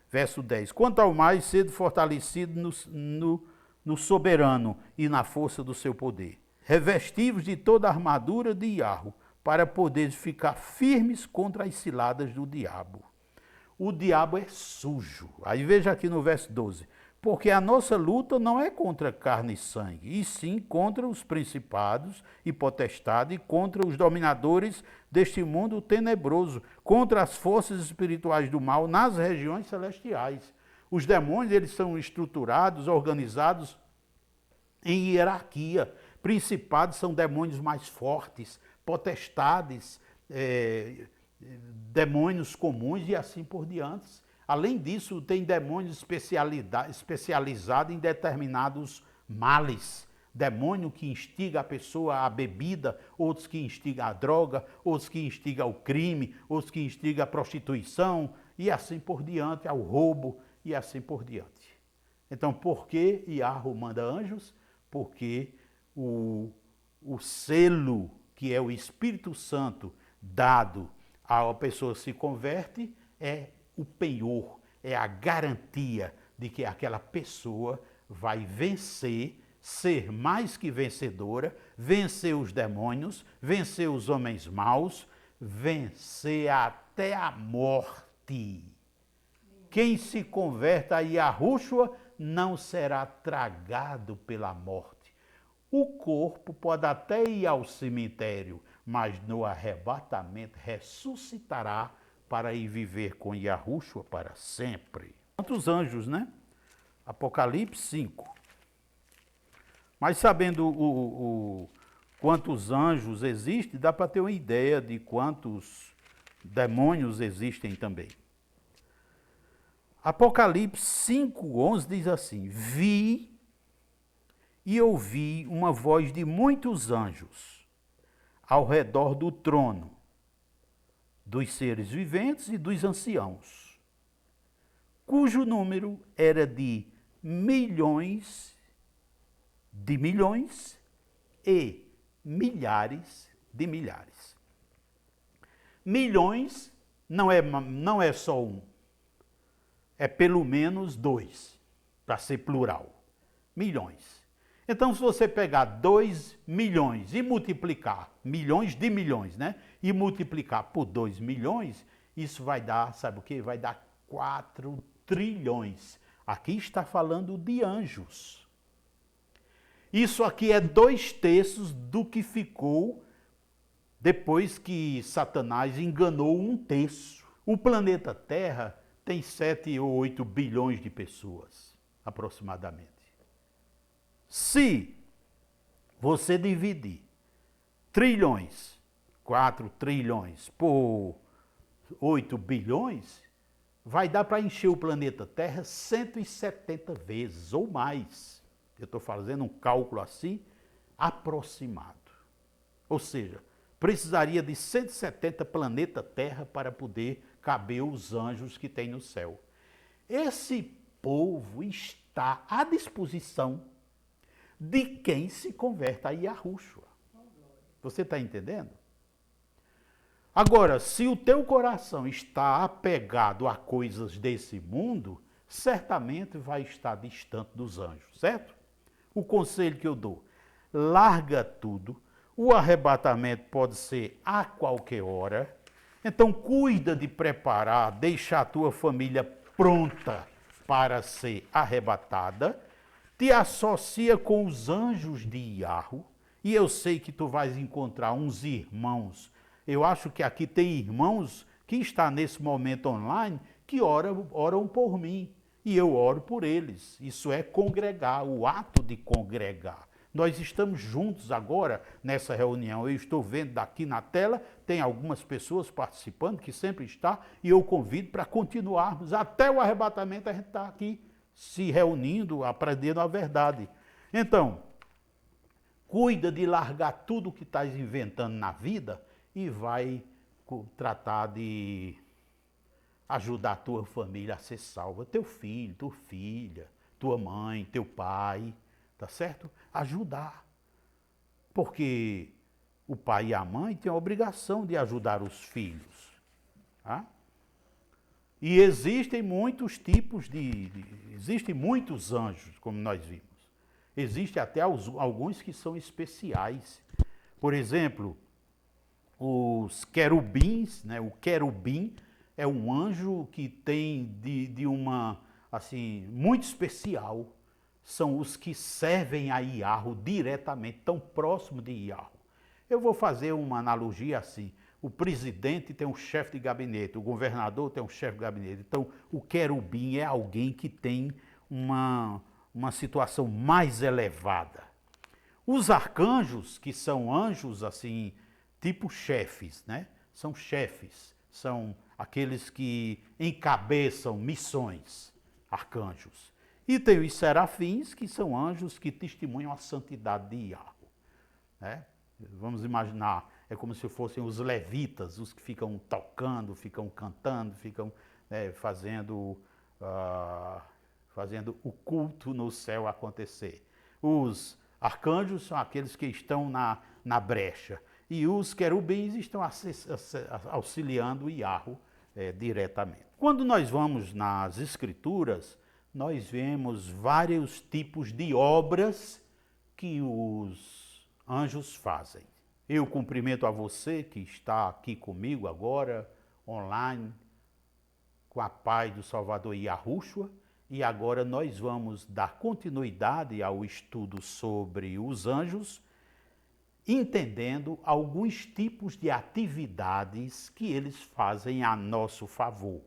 [SPEAKER 1] verso 10. Quanto ao mais, sede fortalecido no soberano e na força do seu poder. Revestivos de toda a armadura de Iarro, para poderes ficar firmes contra as ciladas do diabo. O diabo é sujo. Aí veja aqui no verso 12. Porque a nossa luta não é contra carne e sangue, e sim contra os principados e potestades, e contra os dominadores deste mundo tenebroso, contra as forças espirituais do mal nas regiões celestiais. Os demônios, eles são estruturados, organizados em hierarquia. Principados são demônios mais fortes, potestades, demônios comuns e assim por diante. Além disso, tem demônios especializados em determinados males. Demônio que instiga a pessoa à bebida, outros que instiga a droga, outros que instiga ao crime, outros que instiga a prostituição, e assim por diante, ao roubo, e assim por diante. Então, por que Iarro manda anjos? Porque o selo, que é o Espírito Santo, dado a pessoa se converte, é o penhor, é a garantia de que aquela pessoa vai vencer, ser mais que vencedora, vencer os demônios, vencer os homens maus, vencer até a morte. Quem se converte a Yahushua não será tragado pela morte. O corpo pode até ir ao cemitério, mas no arrebatamento ressuscitará para ir viver com Yahushua para sempre. Quantos anjos, né? Apocalipse 5. Mas sabendo quantos anjos existem, dá para ter uma ideia de quantos demônios existem também. Apocalipse 5:11 diz assim: vi e ouvi uma voz de muitos anjos ao redor do trono, dos seres viventes e dos anciãos, cujo número era de milhões e milhares de milhares. milhões não é só um, é pelo menos 2, para ser plural. Milhões. Então, se você pegar 2 milhões e multiplicar, milhões de milhões, né? E multiplicar por 2 milhões, isso vai dar, sabe o quê? Vai dar 4 trilhões. Aqui está falando de anjos. Isso aqui é 2/3 do que ficou depois que Satanás enganou 1/3. O planeta Terra tem 7 ou 8 bilhões de pessoas, aproximadamente. Se você dividir trilhões, 4 trilhões, por 8 bilhões, vai dar para encher o planeta Terra 170 vezes ou mais. Eu estou fazendo um cálculo assim, aproximado. Ou seja, precisaria de 170 planeta Terra para poder caber os anjos que tem no céu. Esse povo está à disposição de quem se converta a Yahushua. Você está entendendo? Agora, se o teu coração está apegado a coisas desse mundo, certamente vai estar distante dos anjos, certo? O conselho que eu dou, larga tudo. O arrebatamento pode ser a qualquer hora. Então, cuida de preparar, deixar a tua família pronta para ser arrebatada. Te associa com os anjos de Yahu. E eu sei que tu vais encontrar uns irmãos. Eu acho que aqui tem irmãos que estão nesse momento online que oram por mim. E eu oro por eles. Isso é congregar, o ato de congregar. Nós estamos juntos agora nessa reunião. Eu estou vendo daqui na tela, tem algumas pessoas participando, que sempre está, e eu convido para continuarmos. Até o arrebatamento a gente está aqui se reunindo, aprendendo a verdade. Então, cuida de largar tudo que estás inventando na vida e vai tratar de ajudar a tua família a ser salva. Teu filho, tua filha, tua mãe, teu pai, tá certo? Ajudar. Porque o pai e a mãe têm a obrigação de ajudar os filhos. Tá? E existem muitos tipos existem muitos anjos, como nós vimos. Existem até alguns que são especiais. Por exemplo, os querubins, né? O querubim é um anjo que tem de uma, assim, muito especial. São os que servem a Yahu diretamente, tão próximo de Yahu. Eu vou fazer uma analogia assim. O presidente tem um chefe de gabinete, o governador tem um chefe de gabinete. Então, o querubim é alguém que tem uma situação mais elevada. Os arcanjos, que são anjos assim, tipo chefes, né? São chefes, são aqueles que encabeçam missões, arcanjos. E tem os serafins, que são anjos que testemunham a santidade de Yahu. Né? Vamos imaginar, é como se fossem os levitas, os que ficam tocando, ficam cantando, ficam fazendo o culto no céu acontecer. Os arcanjos são aqueles que estão na brecha. E os querubins estão auxiliando o Yahu diretamente. Quando nós vamos nas Escrituras, nós vemos vários tipos de obras que os anjos fazem. Eu cumprimento a você que está aqui comigo agora, online, com a paz do Salvador Yahushua, e agora nós vamos dar continuidade ao estudo sobre os anjos, entendendo alguns tipos de atividades que eles fazem a nosso favor,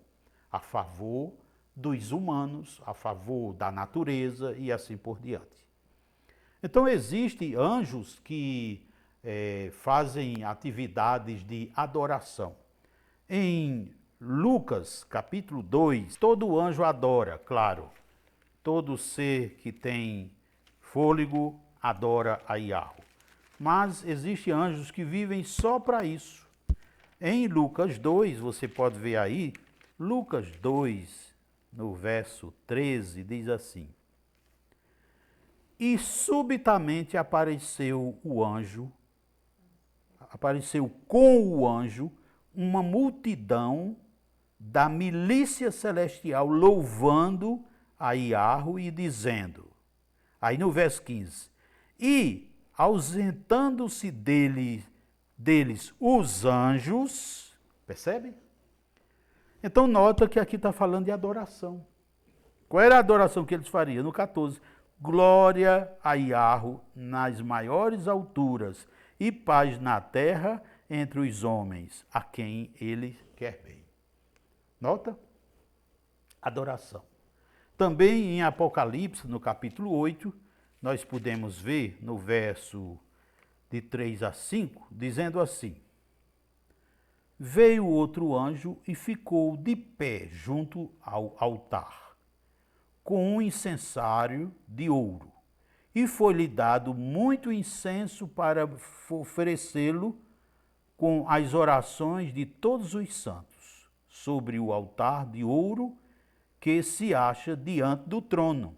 [SPEAKER 1] a favor dos humanos, a favor da natureza e assim por diante. Então existem anjos que fazem atividades de adoração. Em Lucas, capítulo 2, todo anjo adora, claro. Todo ser que tem fôlego adora a Yahu. Mas existem anjos que vivem só para isso. Em Lucas 2, você pode ver aí, Lucas 2, no verso 13, diz assim: E subitamente apareceu com o anjo uma multidão da milícia celestial louvando a Iarro e dizendo, aí no verso 15, e ausentando-se deles os anjos, percebe? Então nota que aqui está falando de adoração. Qual era a adoração que eles fariam? No 14, glória a Iarro nas maiores alturas e paz na terra entre os homens, a quem ele quer bem. Nota? Adoração. Também em Apocalipse, no capítulo 8, nós podemos ver no verso de 3 a 5, dizendo assim, veio outro anjo e ficou de pé junto ao altar, com um incensário de ouro, e foi-lhe dado muito incenso para oferecê-lo com as orações de todos os santos, sobre o altar de ouro que se acha diante do trono.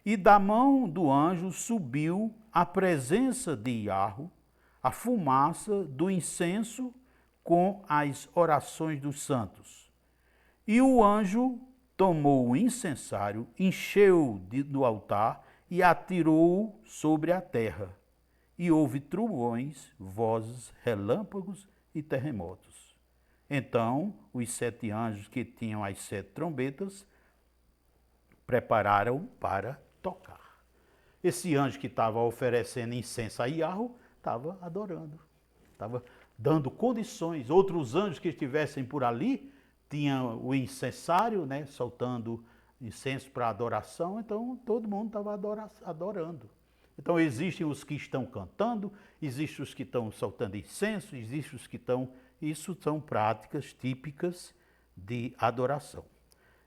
[SPEAKER 1] E da mão do anjo subiu à presença de Iarro a fumaça do incenso com as orações dos santos. E o anjo tomou o incensário, encheu do altar e atirou-o sobre a terra. E houve trovões, vozes, relâmpagos e terremotos. Então os 7 anjos que tinham as 7 trombetas prepararam para tocar. Esse anjo que estava oferecendo incenso a Iarro estava adorando, estava dando condições. Outros anjos que estivessem por ali tinham o incensário, né, soltando incenso para adoração, então todo mundo estava adorando. Então existem os que estão cantando, existem os que estão soltando incenso, existem os que estão... Isso são práticas típicas de adoração.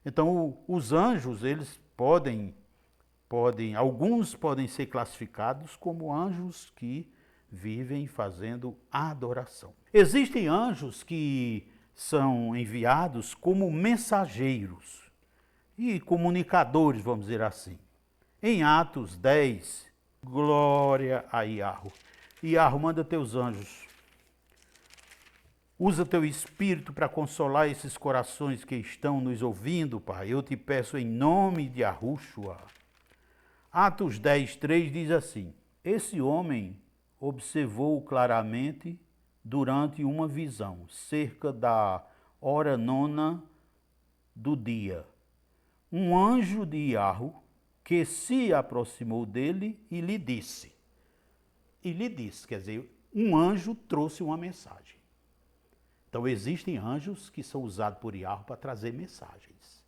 [SPEAKER 1] Então os anjos, eles alguns podem ser classificados como anjos que vivem fazendo adoração. Existem anjos que são enviados como mensageiros e comunicadores, vamos dizer assim. Em Atos 10, glória a Iarro. Iarro, manda teus anjos. Usa teu espírito para consolar esses corações que estão nos ouvindo, Pai. Eu te peço em nome de Yahushua. Atos 10, 3 diz assim, esse homem observou claramente durante uma visão, cerca da hora 9 do dia, um anjo de Iarro que se aproximou dele e lhe disse, quer dizer, um anjo trouxe uma mensagem. Então existem anjos que são usados por Iarro para trazer mensagens.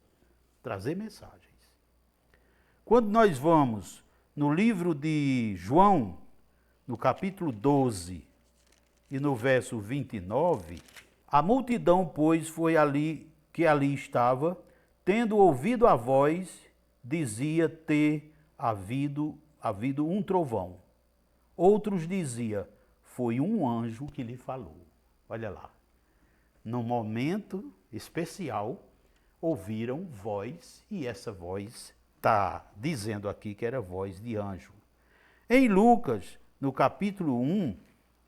[SPEAKER 1] Quando nós vamos no livro de João, no capítulo 12 e no verso 29, a multidão, pois, foi ali que ali estava, tendo ouvido a voz, dizia ter havido um trovão. Outros dizia, foi um anjo que lhe falou. Olha lá. Num momento especial, ouviram voz, e essa voz está dizendo aqui que era voz de anjo. Em Lucas, no capítulo 1,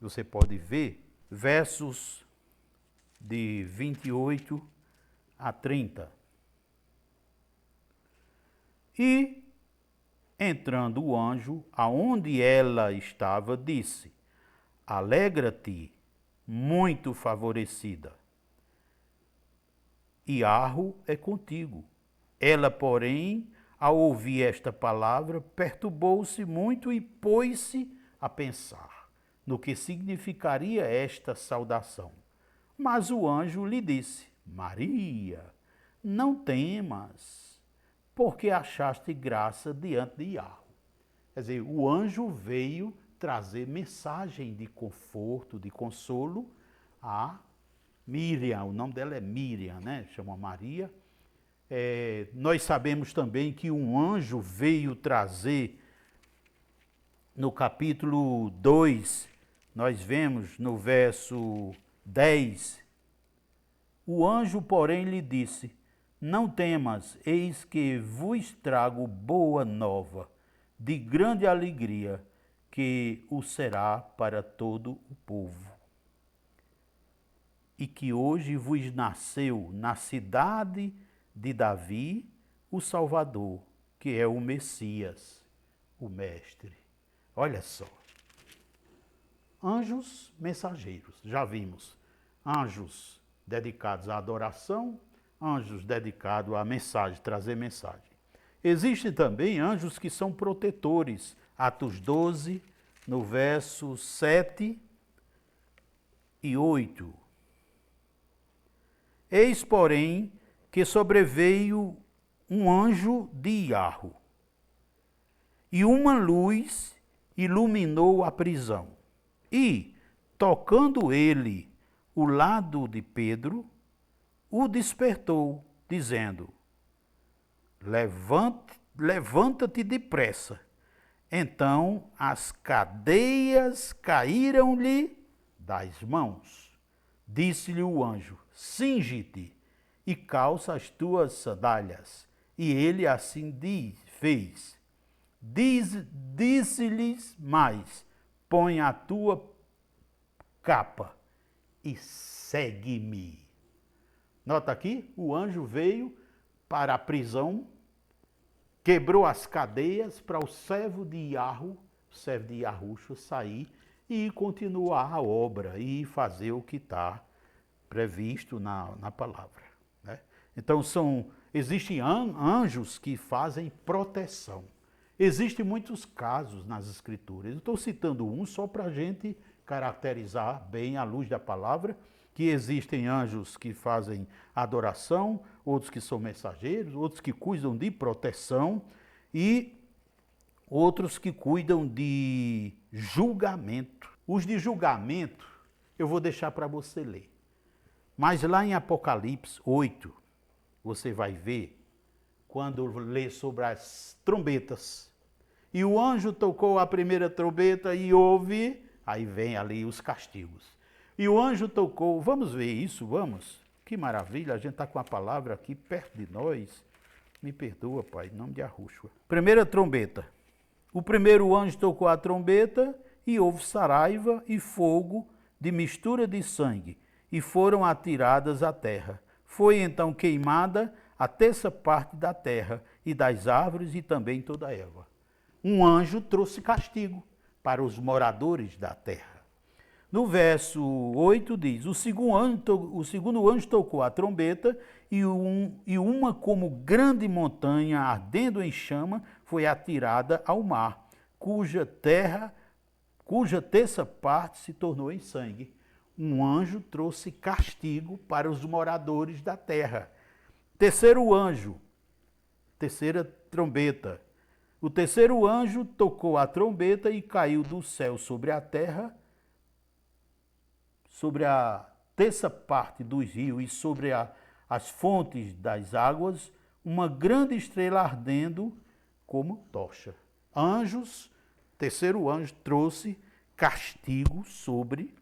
[SPEAKER 1] você pode ver, versos de 28 a 30. E, entrando o anjo, aonde ela estava, disse, alegra-te, muito favorecida. Iarro é contigo. Ela, porém, ao ouvir esta palavra, perturbou-se muito e pôs-se a pensar no que significaria esta saudação. Mas o anjo lhe disse, Maria, não temas, porque achaste graça diante de Iarro. Quer dizer, o anjo veio trazer mensagem de conforto, de consolo a Miriam, o nome dela é Miriam, né? Chama Maria. Nós sabemos também que um anjo veio trazer, no capítulo 2, nós vemos no verso 10, o anjo, porém, lhe disse, não temas, eis que vos trago boa nova, de grande alegria, que o será para todo o povo. e que hoje vos nasceu na cidade de Davi o Salvador, que é o Messias, o Mestre. Olha só. Anjos mensageiros, já vimos. Anjos dedicados à adoração, anjos dedicados à mensagem, trazer mensagem. Existem também anjos que são protetores. Atos 12, no verso 7 e 8. Eis, porém, que sobreveio um anjo de Iarro, e uma luz iluminou a prisão. E, tocando ele o lado de Pedro, o despertou, dizendo: levanta-te depressa. Então as cadeias caíram-lhe das mãos. Disse-lhe o anjo: cinge-te e calça as tuas sandálias. E ele assim fez. Disse-lhes mais: põe a tua capa e segue-me. Nota aqui, o anjo veio para a prisão, quebrou as cadeias para o servo de Iarruxo sair e continuar a obra e fazer o que está previsto na palavra. Né? Então existem anjos que fazem proteção. Existem muitos casos nas Escrituras. Eu estou citando um só para a gente caracterizar bem à luz da palavra, que existem anjos que fazem adoração, outros que são mensageiros, outros que cuidam de proteção e outros que cuidam de julgamento. Os de julgamento eu vou deixar para você ler. Mas lá em Apocalipse 8, você vai ver, quando lê sobre as trombetas. E o anjo tocou a primeira trombeta e houve, aí vem ali os castigos. E o anjo tocou, vamos ver isso, vamos? Que maravilha, a gente está com a palavra aqui perto de nós. Me perdoa, Pai, em nome de Yahushua. Primeira trombeta. O primeiro anjo tocou a trombeta e houve saraiva e fogo de mistura de sangue, e foram atiradas à terra. Foi então queimada a terça parte da terra e das árvores e também toda a erva. Um anjo trouxe castigo para os moradores da terra. No verso 8 diz: o segundo anjo tocou a trombeta e uma como grande montanha ardendo em chama foi atirada ao mar, cuja terça parte se tornou em sangue. Um anjo trouxe castigo para os moradores da terra. Terceiro anjo, terceira trombeta. O terceiro anjo tocou a trombeta e caiu do céu sobre a terra, sobre a terça parte dos rios e sobre as fontes das águas, uma grande estrela ardendo como tocha. Anjos, terceiro anjo trouxe castigo sobre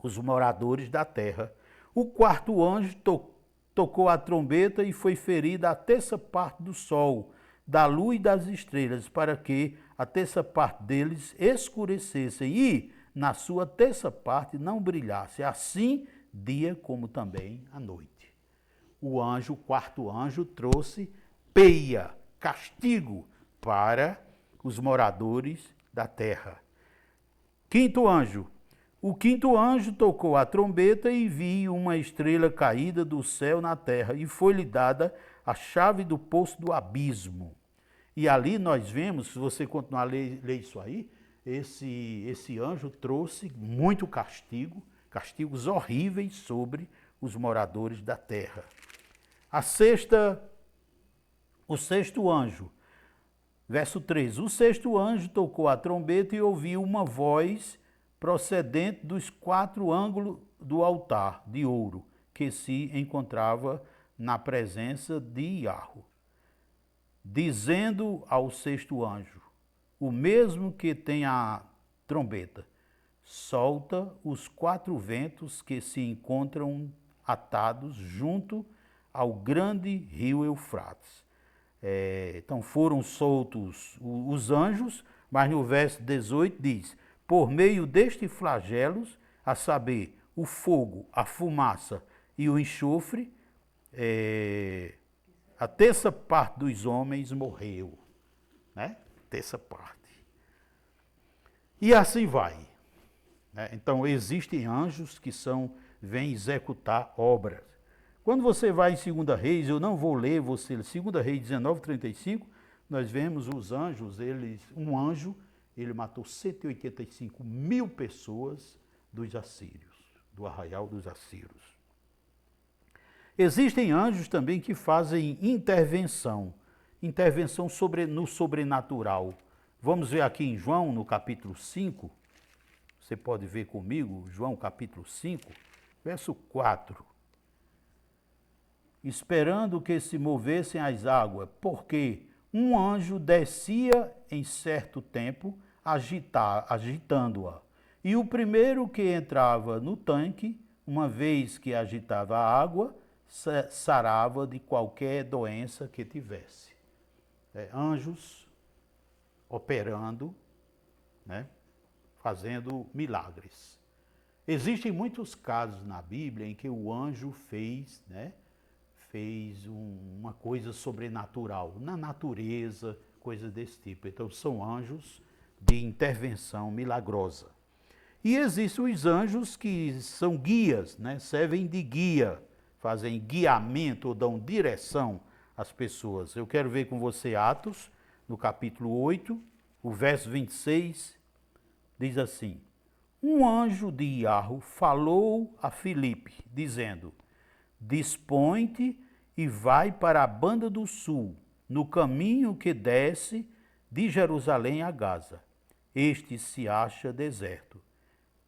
[SPEAKER 1] os moradores da terra. O quarto anjo tocou a trombeta e foi ferida a terça parte do sol, da lua e das estrelas, para que a terça parte deles escurecesse e, na sua terça parte, não brilhasse, assim dia como também a noite. O quarto anjo, trouxe peia, castigo para os moradores da terra. Quinto anjo. O quinto anjo tocou a trombeta e vi uma estrela caída do céu na terra, e foi-lhe dada a chave do poço do abismo. E ali nós vemos, se você continuar a ler isso aí, esse anjo trouxe muito castigo, castigos horríveis sobre os moradores da terra. O sexto anjo, verso 3. O sexto anjo tocou a trombeta e ouviu uma voz procedente dos quatro ângulos do altar de ouro, que se encontrava na presença de Iarro, dizendo ao sexto anjo, o mesmo que tem a trombeta: solta os quatro ventos que se encontram atados junto ao grande rio Eufrates. Então foram soltos os anjos, mas no verso 18 diz: por meio destes flagelos, a saber, o fogo, a fumaça e o enxofre, a terça parte dos homens morreu, né? Terça parte. E assim vai. Né? Então, existem anjos que vêm executar obras. Quando você vai em 2 Reis, eu não vou ler você, 2 Reis 19:35, nós vemos os anjos, um anjo, ele matou 185 mil pessoas dos assírios, do arraial dos assírios. Existem anjos também que fazem intervenção no sobrenatural. Vamos ver aqui em João, no capítulo 5, você pode ver comigo, João capítulo 5, verso 4. Esperando que se movessem as águas, porque um anjo descia em certo tempo, agitando-a. E o primeiro que entrava no tanque, uma vez que agitava a água, sarava de qualquer doença que tivesse. Anjos operando, né, fazendo milagres. Existem muitos casos na Bíblia em que o anjo fez uma coisa sobrenatural, na natureza, coisas desse tipo. Então, são anjos de intervenção milagrosa. E existem os anjos que são guias, né? Servem de guia, fazem guiamento ou dão direção às pessoas. Eu quero ver com você Atos, no capítulo 8, o verso 26, diz assim: um anjo de Iarro falou a Filipe, dizendo: dispõe-te e vai para a banda do sul, no caminho que desce de Jerusalém a Gaza. Este se acha deserto.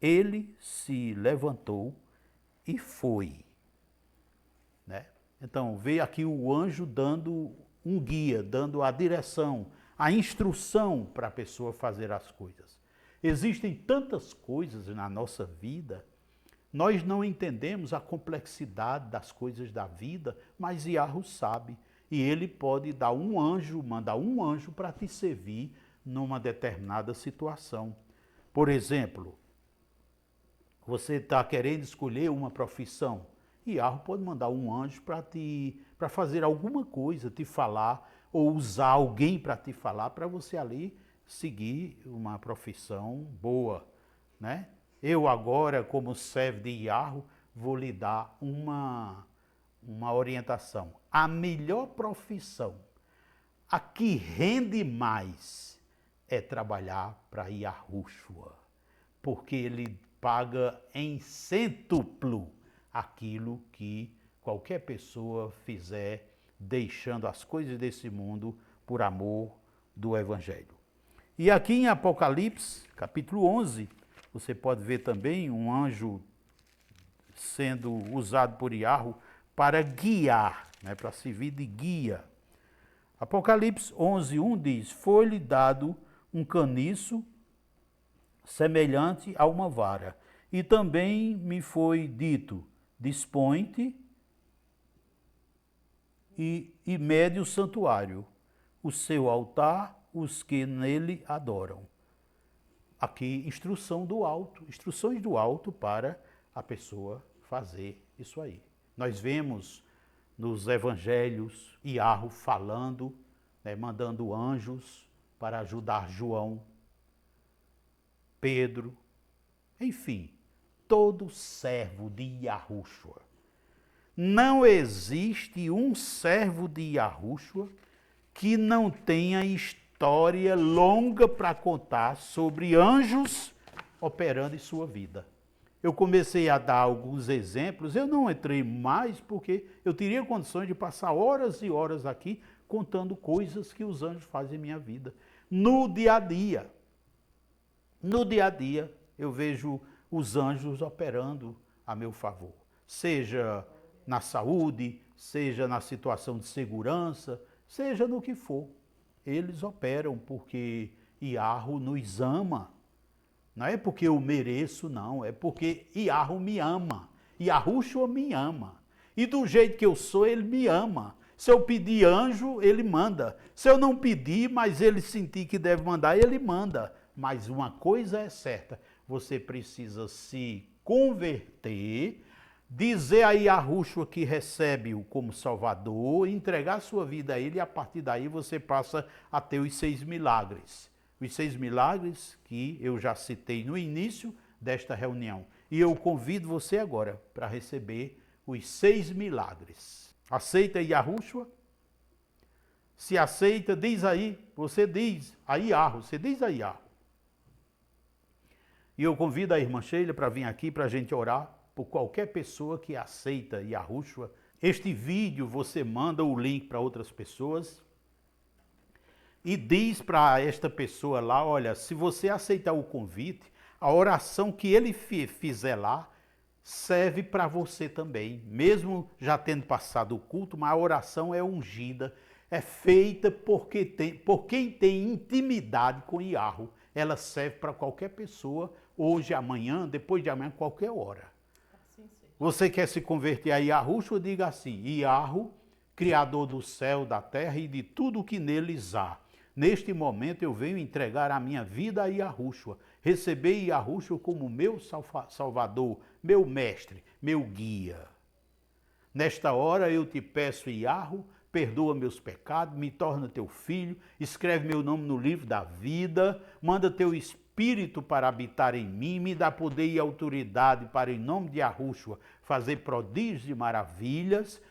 [SPEAKER 1] Ele se levantou e foi. Né? Então, veio aqui o anjo dando um guia, dando a direção, a instrução para a pessoa fazer as coisas. Existem tantas coisas na nossa vida, nós não entendemos a complexidade das coisas da vida, mas Iarro sabe. E ele pode mandar um anjo para te servir numa determinada situação. Por exemplo, você está querendo escolher uma profissão. Iarro pode mandar um anjo para fazer alguma coisa, te falar, ou usar alguém para te falar, para você ali seguir uma profissão boa, né? Eu agora, como servo de Iarro, vou lhe dar uma orientação. A melhor profissão, a que rende mais, é trabalhar para Yahushua, porque ele paga em cêntuplo aquilo que qualquer pessoa fizer, deixando as coisas desse mundo por amor do Evangelho. E aqui em Apocalipse, capítulo 11, você pode ver também um anjo sendo usado por Iarro para guiar, né, para servir de guia. Apocalipse 11:1 diz: foi-lhe dado um caniço semelhante a uma vara, e também me foi dito: dispõe-te e mede o santuário, o seu altar, os que nele adoram. Aqui, instruções do alto para a pessoa fazer isso aí. Nós vemos nos evangelhos Iarro falando, né, mandando anjos para ajudar João, Pedro, enfim, todo servo de Yahushua. Não existe um servo de Yahushua que não tenha história longa para contar sobre anjos operando em sua vida. Eu comecei a dar alguns exemplos, eu não entrei mais porque eu teria condições de passar horas e horas aqui contando coisas que os anjos fazem em minha vida. No dia a dia. No dia a dia, eu vejo os anjos operando a meu favor. Seja na saúde, seja na situação de segurança, seja no que for. Eles operam porque Iarro nos ama. Não é porque eu mereço, não. É porque Iarro me ama. Yahushua me ama. E do jeito que eu sou, ele me ama. Se eu pedir anjo, ele manda. Se eu não pedir, mas ele sentir que deve mandar, ele manda. Mas uma coisa é certa, você precisa se converter, dizer a Yahushua que recebe-o como Salvador, entregar sua vida a Ele, e a partir daí você passa a ter os 6 milagres. Os 6 milagres que eu já citei no início desta reunião. E eu convido você agora para receber os 6 milagres. Aceita Yahushua? Se aceita, diz aí, você diz a Yahu, você diz a Yahu. E eu convido a irmã Sheila para vir aqui para a gente orar por qualquer pessoa que aceita Yahushua. Este vídeo você manda o link para outras pessoas e diz para esta pessoa lá, olha, se você aceitar o convite, a oração que ele fizer lá serve para você também. Mesmo já tendo passado o culto, mas a oração é ungida, é feita por quem tem intimidade com Yahu. Ela serve para qualquer pessoa, hoje, amanhã, depois de amanhã, qualquer hora. Assim você quer se converter a Yahushua? Diga assim, Yahu, Criador do céu, da terra e de tudo o que neles há. Neste momento eu venho entregar a minha vida a Yahushua, receber Yahushua como meu Salvador, meu mestre, meu guia. Nesta hora eu te peço, Yahu, perdoa meus pecados, me torna teu filho, escreve meu nome no livro da vida, manda teu Espírito para habitar em mim, me dá poder e autoridade para, em nome de Yahushua, fazer prodígios e maravilhas,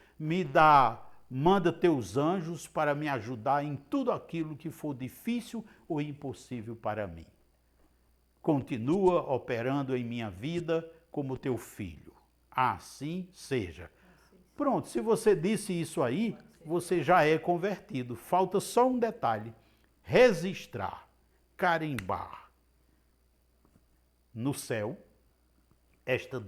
[SPEAKER 1] manda teus anjos para me ajudar em tudo aquilo que for difícil ou impossível para mim. Continua operando em minha vida como teu filho. Assim seja. Pronto, se você disse isso aí, você já é convertido. Falta só um detalhe: registrar, carimbar no céu esta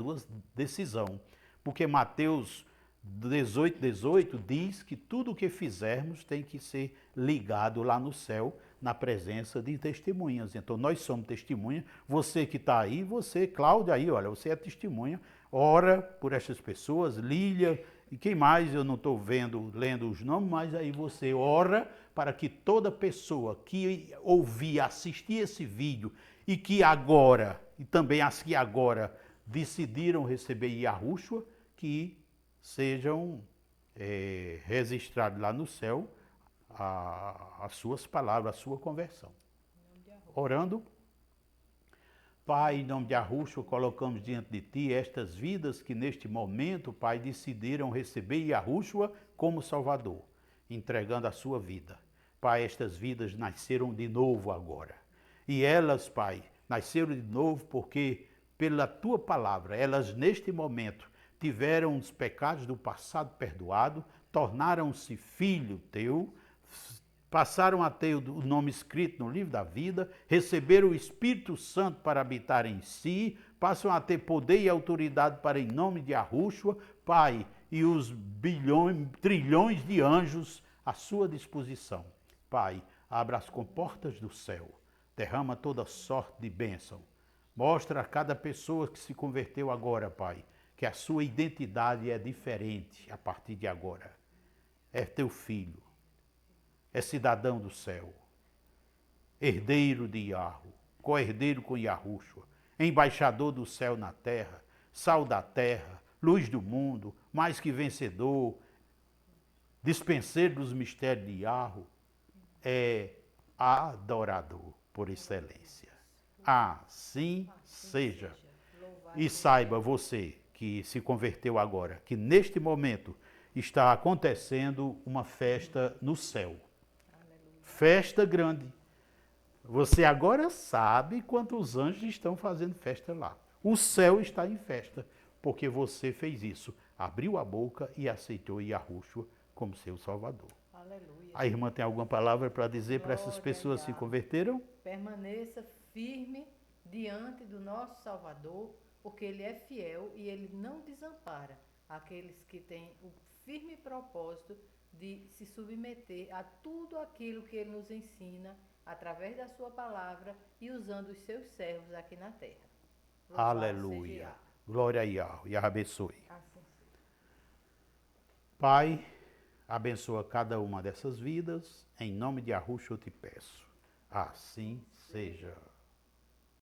[SPEAKER 1] decisão. Porque Mateus 18 diz que tudo o que fizermos tem que ser ligado lá no céu, na presença de testemunhas. Então nós somos testemunhas. Você que está aí, você, Cláudia, aí, olha, você é testemunha. Ora por essas pessoas, Lília, e quem mais eu não estou lendo os nomes, mas aí você ora para que toda pessoa que ouvir, assistir esse vídeo e que agora, e também as que agora decidiram receber Yahushua, que sejam registrados lá no céu as suas palavras, a sua conversão. Orando. Pai, em nome de Yahushua, colocamos diante de Ti estas vidas que neste momento, Pai, decidiram receber Yahushua como Salvador, entregando a sua vida. Pai, estas vidas nasceram de novo agora. E elas, Pai, nasceram de novo porque, pela Tua palavra, elas neste momento tiveram os pecados do passado perdoado, tornaram-se filho Teu, passaram a ter o nome escrito no livro da vida, receberam o Espírito Santo para habitar em si, passam a ter poder e autoridade para, em nome de Yahushua, Pai, e os trilhões de anjos à sua disposição. Pai, abra as comportas do céu, derrama toda sorte de bênção. Mostra a cada pessoa que se converteu agora, Pai, que a sua identidade é diferente a partir de agora. É teu filho. É cidadão do céu, herdeiro de Yahu, co-herdeiro com Yahushua, embaixador do céu na terra, sal da terra, luz do mundo, mais que vencedor, dispenseiro dos mistérios de Yahu, é adorador por excelência. Assim seja. E saiba você que se converteu agora, que neste momento está acontecendo uma festa no céu. Festa grande. Você agora sabe quantos anjos estão fazendo festa lá. O céu está em festa, porque você fez isso. Abriu a boca e aceitou Yahushua como seu Salvador. Aleluia. A irmã tem alguma palavra para dizer para essas pessoas que se converteram?
[SPEAKER 2] Permaneça firme diante do nosso Salvador, porque Ele é fiel e Ele não desampara aqueles que têm o firme propósito de se submeter a tudo aquilo que Ele nos ensina através da sua palavra e usando os seus servos aqui na terra.
[SPEAKER 1] Louvado aleluia. Glória a Yahweh. E abençoe.
[SPEAKER 2] Assim.
[SPEAKER 1] Pai, abençoa cada uma dessas vidas. Em nome de Yahushua eu te peço. Assim seja.